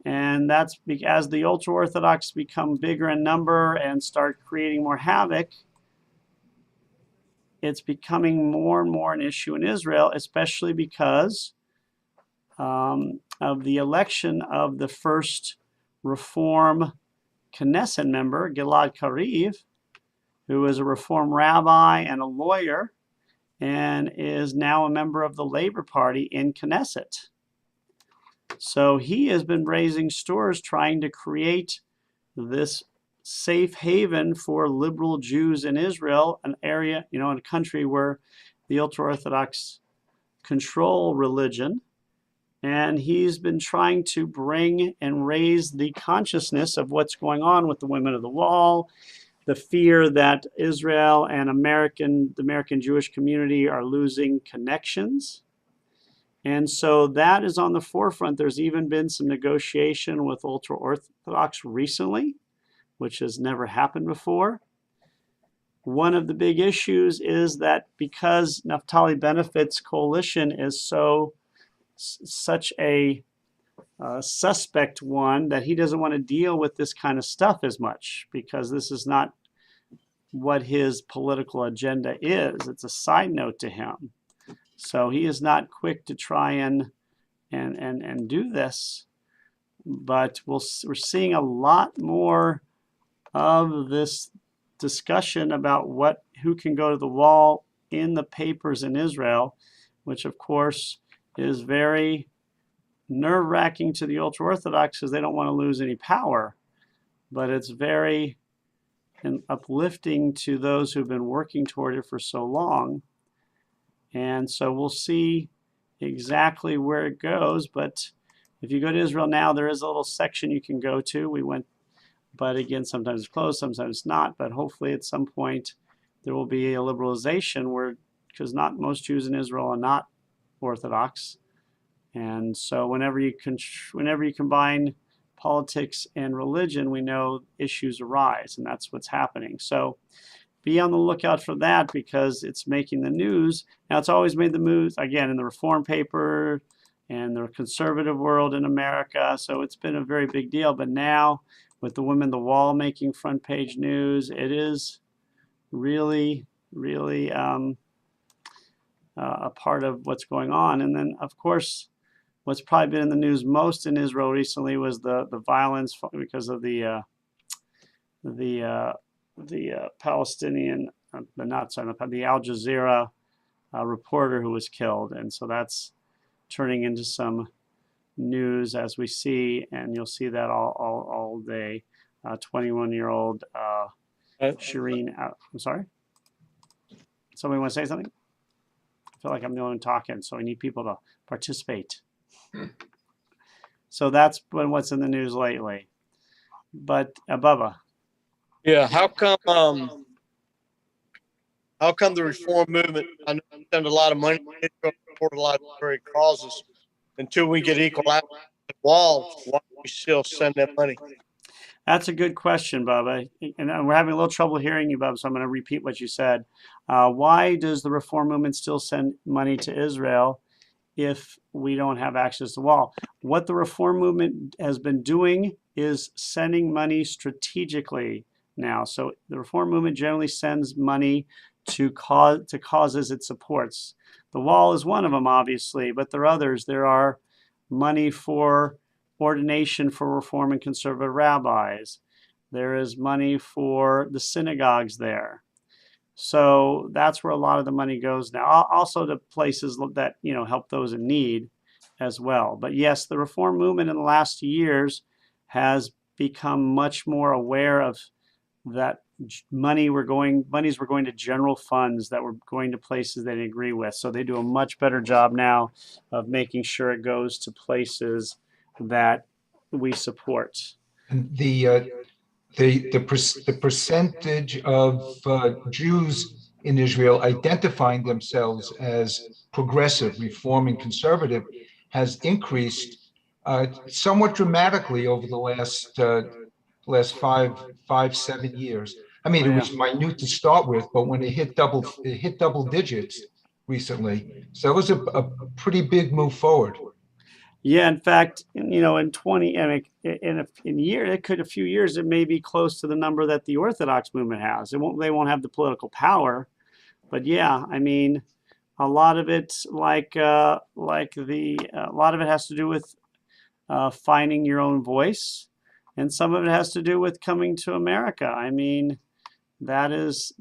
And that's as the ultra-Orthodox become bigger in number and start creating more havoc, it's becoming more and more an issue in Israel, especially because of the election of the first Reform Knesset member, Gilad Kariv, who is a Reform rabbi and a lawyer, and is now a member of the Labor Party in Knesset. So he has been raising stores trying to create this safe haven for liberal Jews in Israel, an area, in a country where the ultra-Orthodox control religion. And he's been trying to bring and raise the consciousness of what's going on with the women of the wall, the fear that Israel and the American Jewish community are losing connections. And so that is on the forefront. There's even been some negotiation with ultra-Orthodox recently, which has never happened before. One of the big issues is that because Naftali Bennett's coalition is such a suspect one, that he doesn't want to deal with this kind of stuff as much because this is not what his political agenda is. It's a side note to him. So he is not quick to try and do this. But we're seeing a lot more of this discussion about who can go to the wall in the papers in Israel, which of course is very nerve-wracking to the ultra-Orthodox because they don't want to lose any power. But it's very uplifting to those who've been working toward it for so long. And so we'll see exactly where it goes. But if you go to Israel now, there is a little section you can go to. We went, but again, sometimes it's closed, sometimes it's not. But hopefully at some point there will be a liberalization because not most Jews in Israel are not Orthodox. And so whenever you combine politics and religion, we know issues arise, and that's what's happening. So be on the lookout for that because it's making the news. Now, it's always made the news, again, in the Reform paper and the conservative world in America. So it's been a very big deal. But now, with the women on the wall making front page news, it is really, really a part of what's going on. And then, of course, what's probably been in the news most in Israel recently was the violence because of the Palestinian, the Al Jazeera reporter who was killed. And so that's turning into some news as we see, and you'll see that all day. 21-year-old Shireen, I'm sorry? Somebody want to say something? I feel like I'm the only one talking, so I need people to participate. So that's been what's in the news lately. But Bubba. Yeah, how come the reform movement, I know they spend a lot of money to support a lot of great causes, until we get equal access to walls, why do we still send them money? That's a good question, Bubba. And we're having a little trouble hearing you, Bubba, so I'm going to repeat what you said. Why does the Reform movement still send money to Israel if we don't have access to the wall? What the Reform movement has been doing is sending money strategically now. So the Reform movement generally sends money to causes it supports. The wall is one of them, obviously, but there are others. There are money for ordination for Reform and conservative rabbis. There is money for the synagogues there. So that's where a lot of the money goes now. Also to places that, help those in need as well. But yes, the Reform movement in the last years has become much more aware of that monies were going to general funds that were going to places they didn't agree with. So they do a much better job now of making sure it goes to places that we support. And the percentage of Jews in Israel identifying themselves as progressive, reform, and conservative has increased somewhat dramatically over the last 7 years. I mean, it was minute to start with, but when it hit double digits recently, so it was a pretty big move forward. Yeah, in fact, in 20, I mean, a few years, it may be close to the number that the Orthodox movement has. They won't have the political power, but yeah, I mean, a lot of it, a lot of it has to do with finding your own voice, and some of it has to do with coming to America. I mean, that is,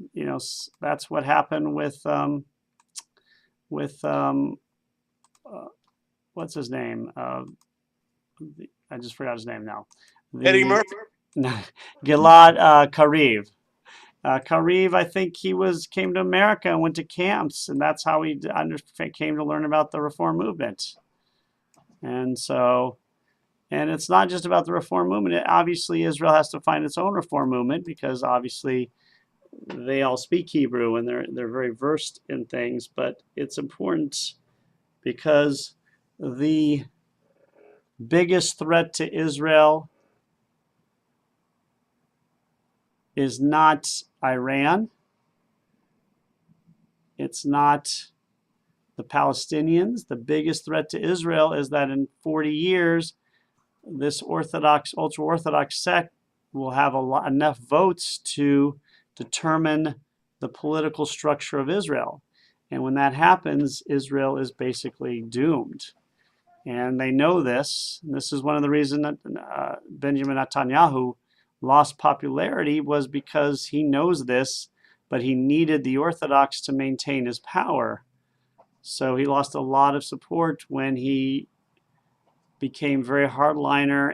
that's what happened with what's his name? I just forgot his name now. Eddie Murphy? Gilad Kariv. Kariv, I think he came to America and went to camps, and that's how he came to learn about the Reform movement. And so, and it's not just about the Reform movement. Obviously, Israel has to find its own Reform movement because obviously they all speak Hebrew and they're very versed in things. But it's important because the biggest threat to Israel is not Iran. It's not the Palestinians. The biggest threat to Israel is that in 40 years, this ultra-Orthodox sect will have enough votes to determine the political structure of Israel. And when that happens, Israel is basically doomed. And they know this. And this is one of the reasons that Benjamin Netanyahu lost popularity, was because he knows this, but he needed the Orthodox to maintain his power. So he lost a lot of support when he became very hardliner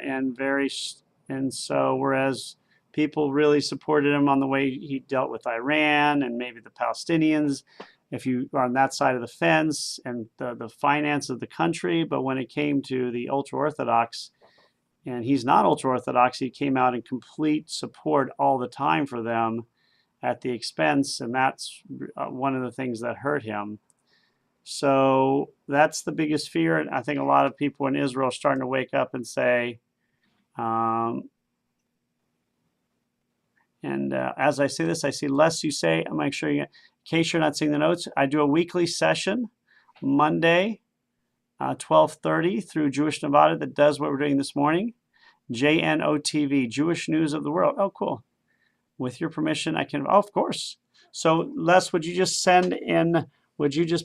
and so whereas people really supported him on the way he dealt with Iran and maybe the Palestinians, if you are on that side of the fence, and the finance of the country, but when it came to the ultra-Orthodox, and he's not ultra-Orthodox, he came out in complete support all the time for them at the expense, and that's one of the things that hurt him. So that's the biggest fear, and I think a lot of people in Israel are starting to wake up and say, as I say this, I see less you say. I'm make sure in case you're not seeing the notes, I do a weekly session Monday, 12:30 through Jewish Nevada that does what we're doing this morning. JNOTV, Jewish News of the World. Oh, cool. With your permission, I can, oh, of course. So Les, would you just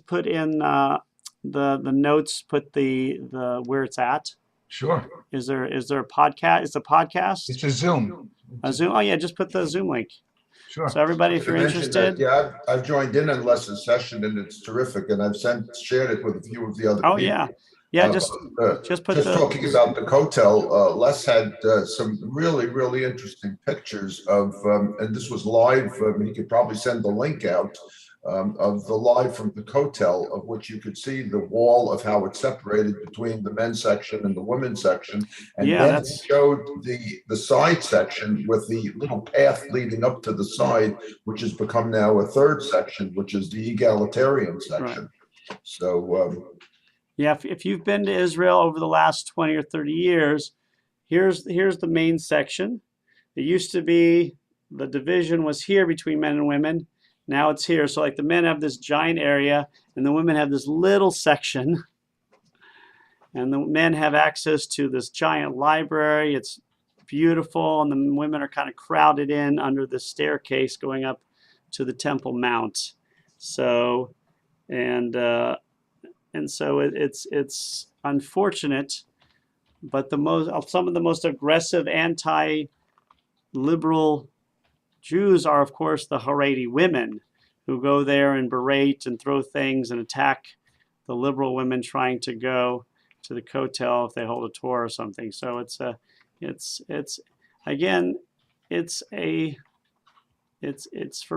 put in the notes, put the where it's at? Sure. Is there a podcast? It's a podcast? It's a Zoom. A Zoom? Oh yeah, just put the Zoom link. Sure. So everybody, if you're interested. Yeah, I've joined in on Les's session and it's terrific, and I've shared it with a few of the other people. Yeah, just put talking about the Kotel. Les had some really interesting pictures of, and this was live. He could probably send the link out of the live from the Kotel, of which you could see the wall of how it's separated between the men's section and the women's section, and then he showed the side section with the little path leading up to the side, which has become now a third section, which is the egalitarian section. Right. So. Yeah, if you've been to Israel over the last 20 or 30 years, here's the main section. It used to be the division was here between men and women. Now it's here. So like the men have this giant area and the women have this little section. And the men have access to this giant library. It's beautiful. And the women are kind of crowded in under the staircase going up to the Temple Mount. So, and so it's unfortunate, but some of the most aggressive anti-liberal Jews are, of course, the Haredi women who go there and berate and throw things and attack the liberal women trying to go to the Kotel if they hold a Torah or something. So it's for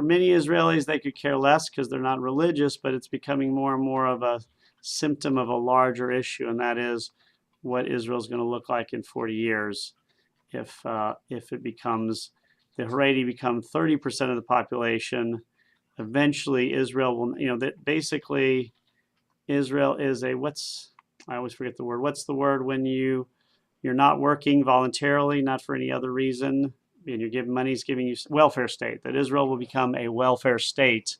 many Israelis, they could care less because they're not religious, but it's becoming more and more of a symptom of a larger issue, and that is what Israel's going to look like in 40 years if it becomes, the Haredi become 30% of the population. Eventually, Israel will, that basically Israel is I always forget the word. What's the word when you're not working voluntarily, not for any other reason, and you're giving money's giving you welfare state? That Israel will become a welfare state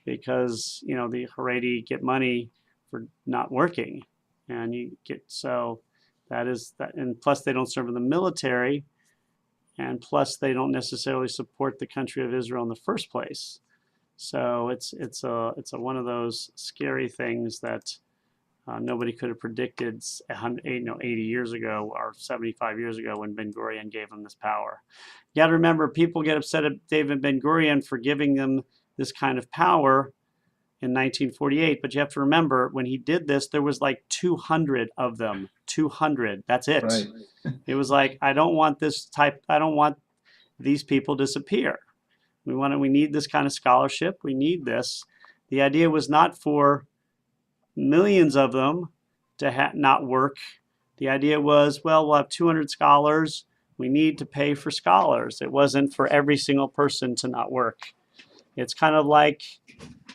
because the Haredi get money for not working, and that is that, and plus they don't serve in the military, and plus they don't necessarily support the country of Israel in the first place. So it's one of those scary things that nobody could have predicted 80 years ago or 75 years ago when Ben Gurion gave them this power. You got to remember, people get upset at David Ben Gurion for giving them this kind of power in 1948, but you have to remember when he did this, there was like 200 of them. 200. That's it. Right. It was like, I don't want these people disappear. We need this kind of scholarship. We need this. The idea was not for millions of them to not work. The idea was, well, we'll have 200 scholars. We need to pay for scholars. It wasn't for every single person to not work. It's kind of like,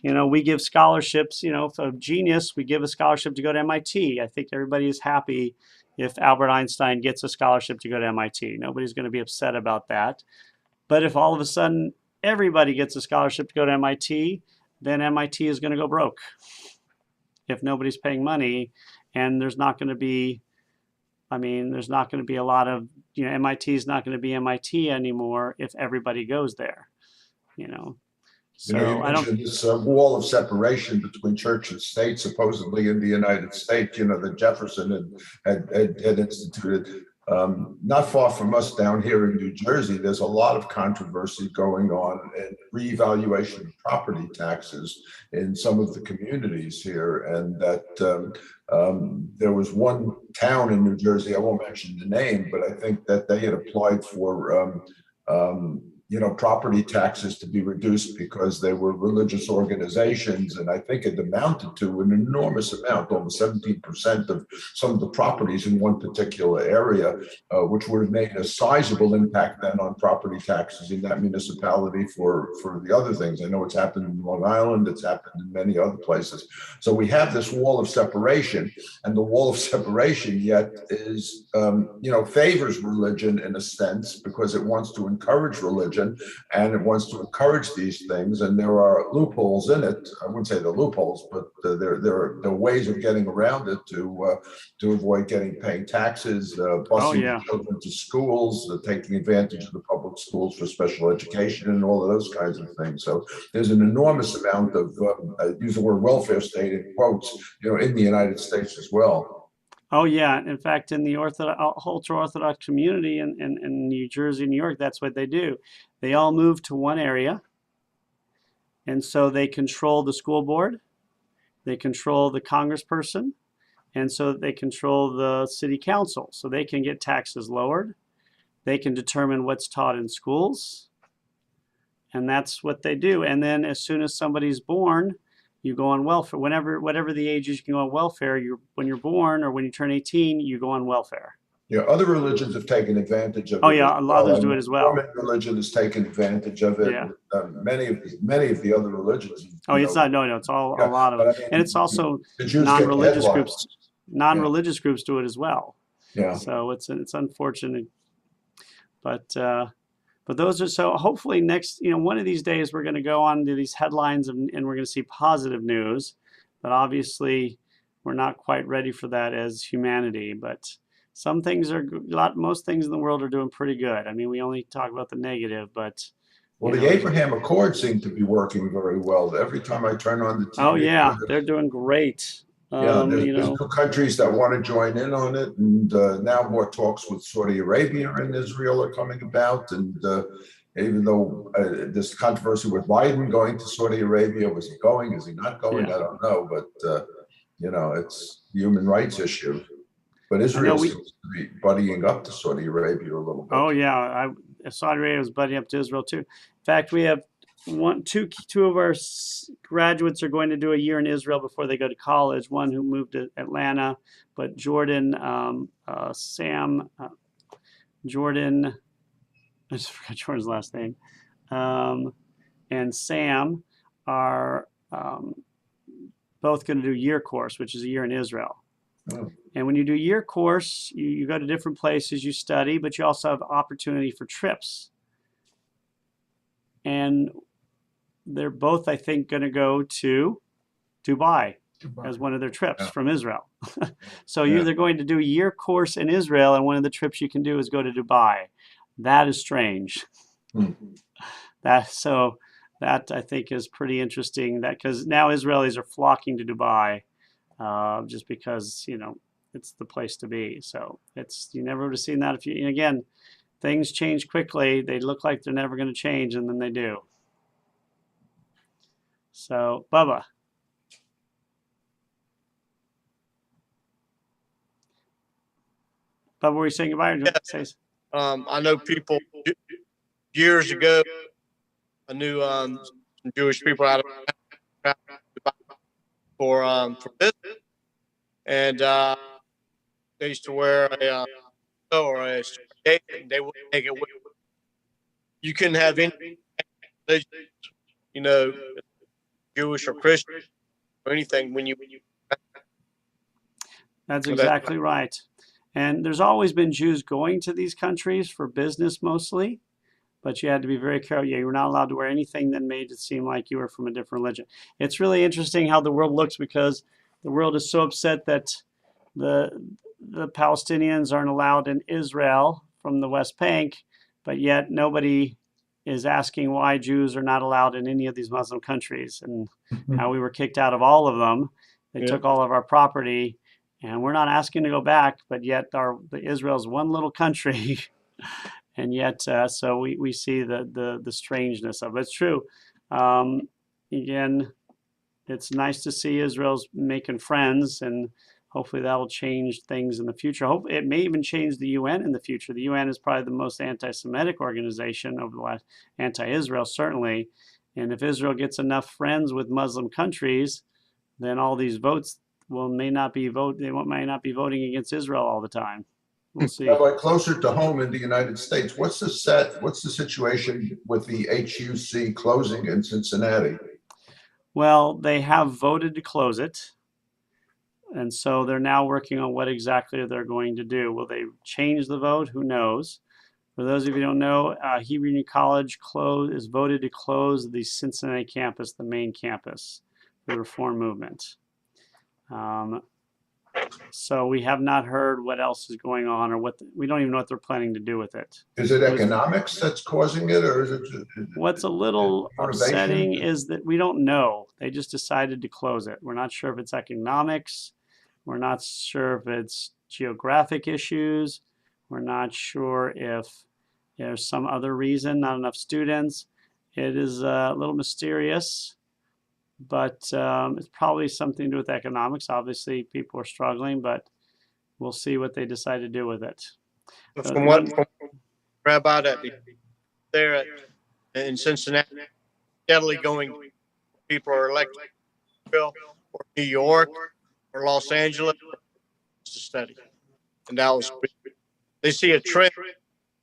we give scholarships, of genius, we give a scholarship to go to MIT. I think everybody is happy if Albert Einstein gets a scholarship to go to MIT. Nobody's going to be upset about that. But if all of a sudden everybody gets a scholarship to go to MIT, then MIT is going to go broke if nobody's paying money, and there's not going to be a lot of, MIT is not going to be MIT anymore if everybody goes there, So you mentioned this wall of separation between church and state, supposedly in the United States, that Jefferson had instituted. Not far from us down here in New Jersey, there's a lot of controversy going on and reevaluation of property taxes in some of the communities here. And that there was one town in New Jersey, I won't mention the name, but I think that they had applied for property taxes to be reduced because they were religious organizations, and I think it amounted to an enormous amount, almost 17% of some of the properties in one particular area, which would have made a sizable impact then on property taxes in that municipality for the other things. I know it's happened in Long Island, it's happened in many other places. So we have this wall of separation, and the wall of separation yet is, favors religion in a sense because it wants to encourage religion. And it wants to encourage these things, and there are loopholes in it. I wouldn't say they're loopholes, but there are ways of getting around it to avoid paying taxes, busing children to schools, taking advantage of the public schools for special education, and all of those kinds of things. So there's an enormous amount of use the word welfare state in quotes, in the United States as well. Oh yeah, in fact, in the ultra-Orthodox community in New Jersey, New York, that's what they do. They all move to one area, and so they control the school board, they control the congressperson, and so they control the city council. So they can get taxes lowered, they can determine what's taught in schools, and that's what they do. And then as soon as somebody's born, you go on welfare. Whatever the age is, you can go on welfare. When you're born or when you turn 18, you go on welfare. Yeah, other religions have taken advantage of it. Oh yeah, a lot others do it as well. Mormon religion has taken advantage of it. Yeah. Many of the other religions. Oh, it's not. No, it's all a lot of, I mean, and it's also the Jews non-religious groups. non-religious groups do it as well. Yeah. So it's unfortunate, but those are, so hopefully next, one of these days we're going to go on to these headlines and we're going to see positive news, but obviously we're not quite ready for that as humanity. But some things most things in the world are doing pretty good. I mean, we only talk about the negative, but well, the Abraham Accords seem to be working very well. Every time I turn on the TV, oh yeah, they're doing great. Yeah, there's 2 countries that want to join in on it, and now more talks with Saudi Arabia and Israel are coming about. And even though this controversy with Biden going to Saudi Arabia, was he going? Is he not going? Yeah. I don't know, but it's a human rights issue. But Israel seems to be buddying up to Saudi Arabia a little bit. Oh yeah, Saudi Arabia was buddying up to Israel too. In fact, we have two of our graduates are going to do a year in Israel before they go to college. One who moved to Atlanta, but Jordan, Jordan, I just forgot Jordan's last name, and Sam are both going to do a year course, which is a year in Israel. Oh. And when you do a year course, you go to different places, you study, but you also have opportunity for trips. And they're both, I think, going to go to Dubai as one of their trips from Israel. So they're going to do a year course in Israel, and one of the trips you can do is go to Dubai. That is strange. That I think is pretty interesting. That because now Israelis are flocking to Dubai, just because it's the place to be. So you never would have seen that again, things change quickly. They look like they're never going to change, and then they do. So, Bubba. Bubba, were you saying goodbye? I know people years ago. I knew some Jewish people out of for business, and they used to wear a skate, and they wouldn't take it with them. You couldn't have any religion, Jewish or Christian or anything when you. That's exactly right. And there's always been Jews going to these countries for business mostly, but you had to be very careful. Yeah, you were not allowed to wear anything that made it seem like you were from a different religion. It's really interesting how the world looks, because the world is so upset that the Palestinians aren't allowed in Israel from the West Bank, but yet nobody is asking why Jews are not allowed in any of these Muslim countries, and how we were kicked out of all of them. They took all of our property, and we're not asking to go back, but yet Israel's one little country. And yet, so we see the strangeness of it. It's true. Again, it's nice to see Israel's making friends, and hopefully that will change things in the future. It may even change the UN in the future. The UN is probably the most anti-Semitic organization over the last, anti-Israel certainly. And if Israel gets enough friends with Muslim countries, then all these votes may not be voting against Israel all the time. We'll see. Well, closer to home in the United States, what's the situation with the HUC closing in Cincinnati? Well, they have voted to close it, and so they're now working on what exactly they're going to do. Will they change the vote? Who knows? For those of you who don't know, Hebrew Union College is voted to close the Cincinnati campus, the main campus, for the Reform movement. So we have not heard what else is going on, or we don't even know what they're planning to do with it. Is it economics that's causing it, or is it? What's a little upsetting is that we don't know. They just decided to close it. We're not sure if it's economics. We're not sure if it's geographic issues. We're not sure if there's some other reason, not enough students. It is a little mysterious, but it's probably something to do with economics. Obviously, people are struggling, but we'll see what they decide to do with it. From what Rabbi that there in Cincinnati, steadily going, people are elected or New York or Los Angeles to study, and that was they see a trend.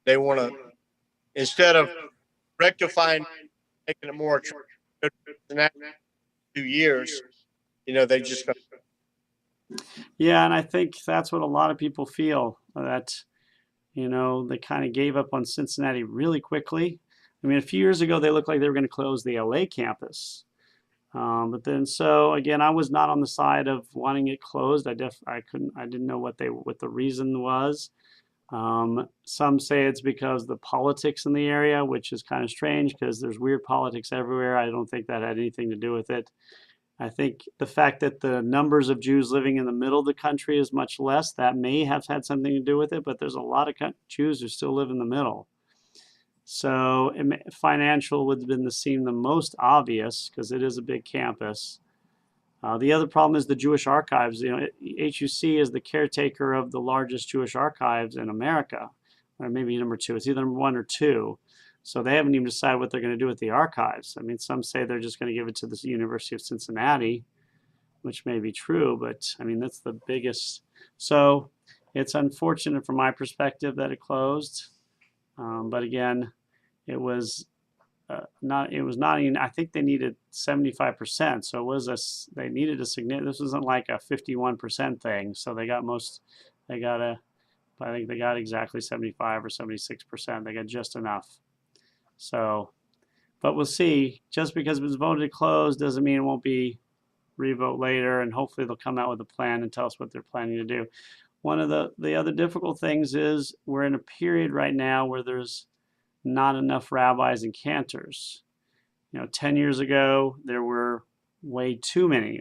They want to, instead of rectifying, making it more attractive, 2 years, they just got Yeah, and I think that's what a lot of people feel, that, they kind of gave up on Cincinnati really quickly. I mean, a few years ago, they looked like they were going to close the LA campus. But then, so again, I was not on the side of wanting it closed. I didn't know what the reason was. Some say it's because the politics in the area, which is kind of strange because there's weird politics everywhere. I don't think that had anything to do with it. I think the fact that the numbers of Jews living in the middle of the country is much less, that may have had something to do with it, but there's a lot of Jews who still live in the middle. So financial would have been the most obvious because it is a big campus. The other problem is the Jewish archives. HUC is the caretaker of the largest Jewish archives in America, or maybe number two. It's either number one or two. So they haven't even decided what they're going to do with the archives. I mean, some say they're just going to give it to the University of Cincinnati, which may be true, but I mean, that's the biggest. So it's unfortunate from my perspective that it closed. But again, it was not even, I think they needed 75%. So they needed a significant, this wasn't like a 51% thing. So I think they got exactly 75 or 76%. They got just enough. So, but we'll see. Just because it was voted closed doesn't mean it won't be revote later, and hopefully they'll come out with a plan and tell us what they're planning to do. One of the other difficult things is we're in a period right now where there's not enough rabbis and cantors. 10 years ago, there were way too many,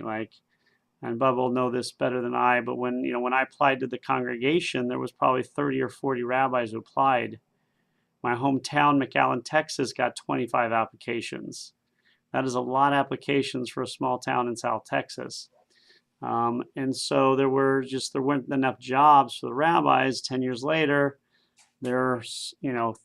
and Bubba will know this better than I, but when I applied to the congregation, there was probably 30 or 40 rabbis who applied. My hometown, McAllen, Texas, got 25 applications. That is a lot of applications for a small town in South Texas. And so there weren't enough jobs for the rabbis. 10 years later, there's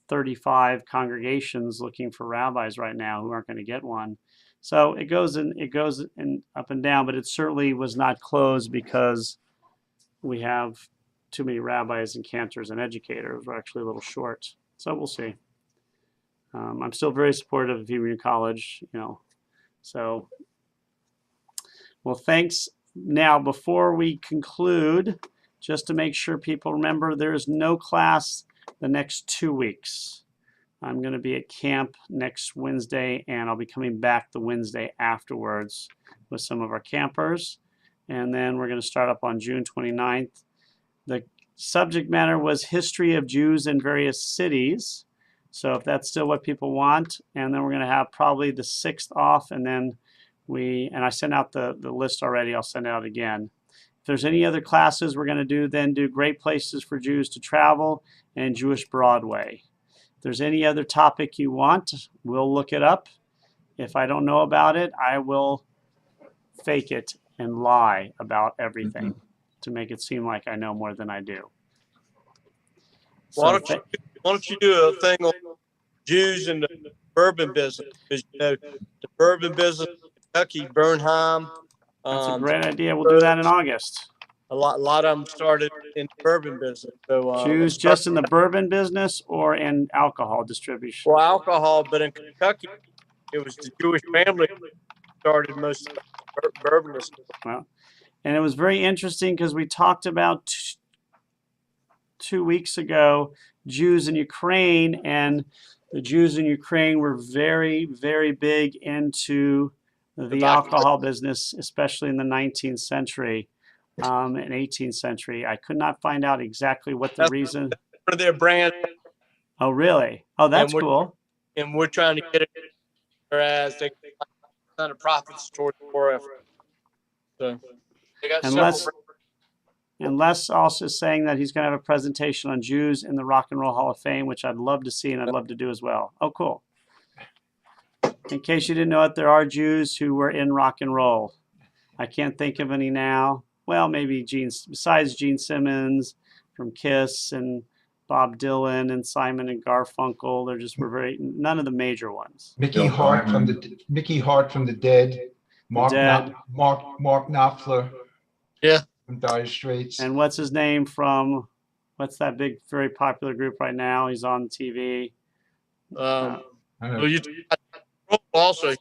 35 congregations looking for rabbis right now who aren't going to get one. So it goes up and down, but it certainly was not closed because we have too many rabbis and cantors and educators. We're actually a little short. So we'll see. I'm still very supportive of Hebrew College, So, well, thanks. Now, before we conclude, just to make sure people remember, there is no class the next 2 weeks. I'm going to be at camp next Wednesday, and I'll be coming back the Wednesday afterwards with some of our campers. And then we're going to start up on June 29th. The subject matter was history of Jews in various cities. So if that's still what people want, and then we're going to have probably the 6th off, and then I sent out the list already. I'll send it out again. If there's any other classes we're going to do great places for Jews to travel and Jewish Broadway. If there's any other topic you want, we'll look it up. If I don't know about it, I will fake it and lie about everything to make it seem like I know more than I do. Why don't you do a thing on Jews in the bourbon business? Because the bourbon business, Kentucky, Bernheim. That's a great idea. We'll do that in August. A lot of them started in the bourbon business. So Jews just in the bourbon business or in alcohol distribution? Well, alcohol, but in Kentucky, it was the Jewish family that started most of the bourbon business. Well, and it was very interesting because we talked about 2 weeks ago Jews in Ukraine, and the Jews in Ukraine were very, very big into the alcohol business, especially in the 19th century and 18th century. I could not find out exactly what the reason. For their brand. Oh, really? Oh, that's cool. And we're trying to get it, whereas they kind of profits towards the war effort. So they got and Les also saying that he's going to have a presentation on Jews in the Rock and Roll Hall of Fame, which I'd love to see and I'd love to do as well. Oh, cool. In case you didn't know it, there are Jews who were in rock and roll. I can't think of any now. Well, maybe besides Gene Simmons from Kiss and Bob Dylan and Simon and Garfunkel, there just were none of the major ones. Mickey Hart from the Dead. Mark Knopfler. Yeah. From Dire Straits. And what's his name from? What's that big, very popular group right now? He's on TV. Also,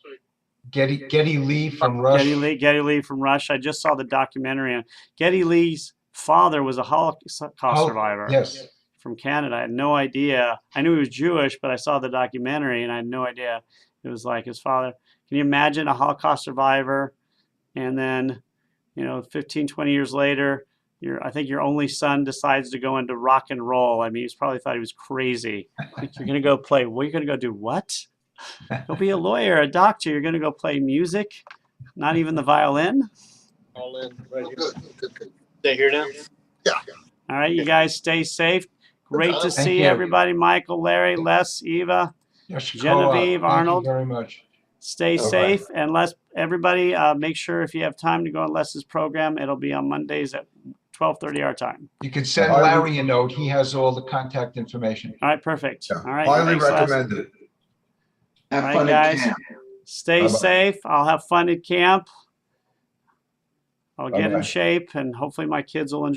Getty Lee from Rush. Geddy Lee from Rush. I just saw the documentary on Geddy Lee's father was a Holocaust survivor. Yes. From Canada. I had no idea. I knew he was Jewish, but I saw the documentary and I had no idea it was like his father. Can you imagine a Holocaust survivor? And then, 15, 20 years later, I think your only son decides to go into rock and roll. I mean, he's probably thought he was crazy. Like, you're going to go play, what are you going to go do? What? Go be a lawyer, a doctor. You're going to go play music? Not even the violin? All in right here. Stay here now? Yeah. All right, you guys stay safe. Great to Thank see you. everybody. Michael, Larry, Les, Eva, Genevieve, Arnold. Thank you very much. Stay All safe. And everybody, make sure if you have time to go on Les's program, it'll be on Mondays at 12:30 our time. You can send Larry a note. He has all the contact information. All right, perfect. Yeah. All right. Highly thanks, Les. recommended. Have All fun right, at guys. camp. Stay Bye-bye. safe. I'll have fun at camp. I'll get in Bye-bye. shape and hopefully my kids will enjoy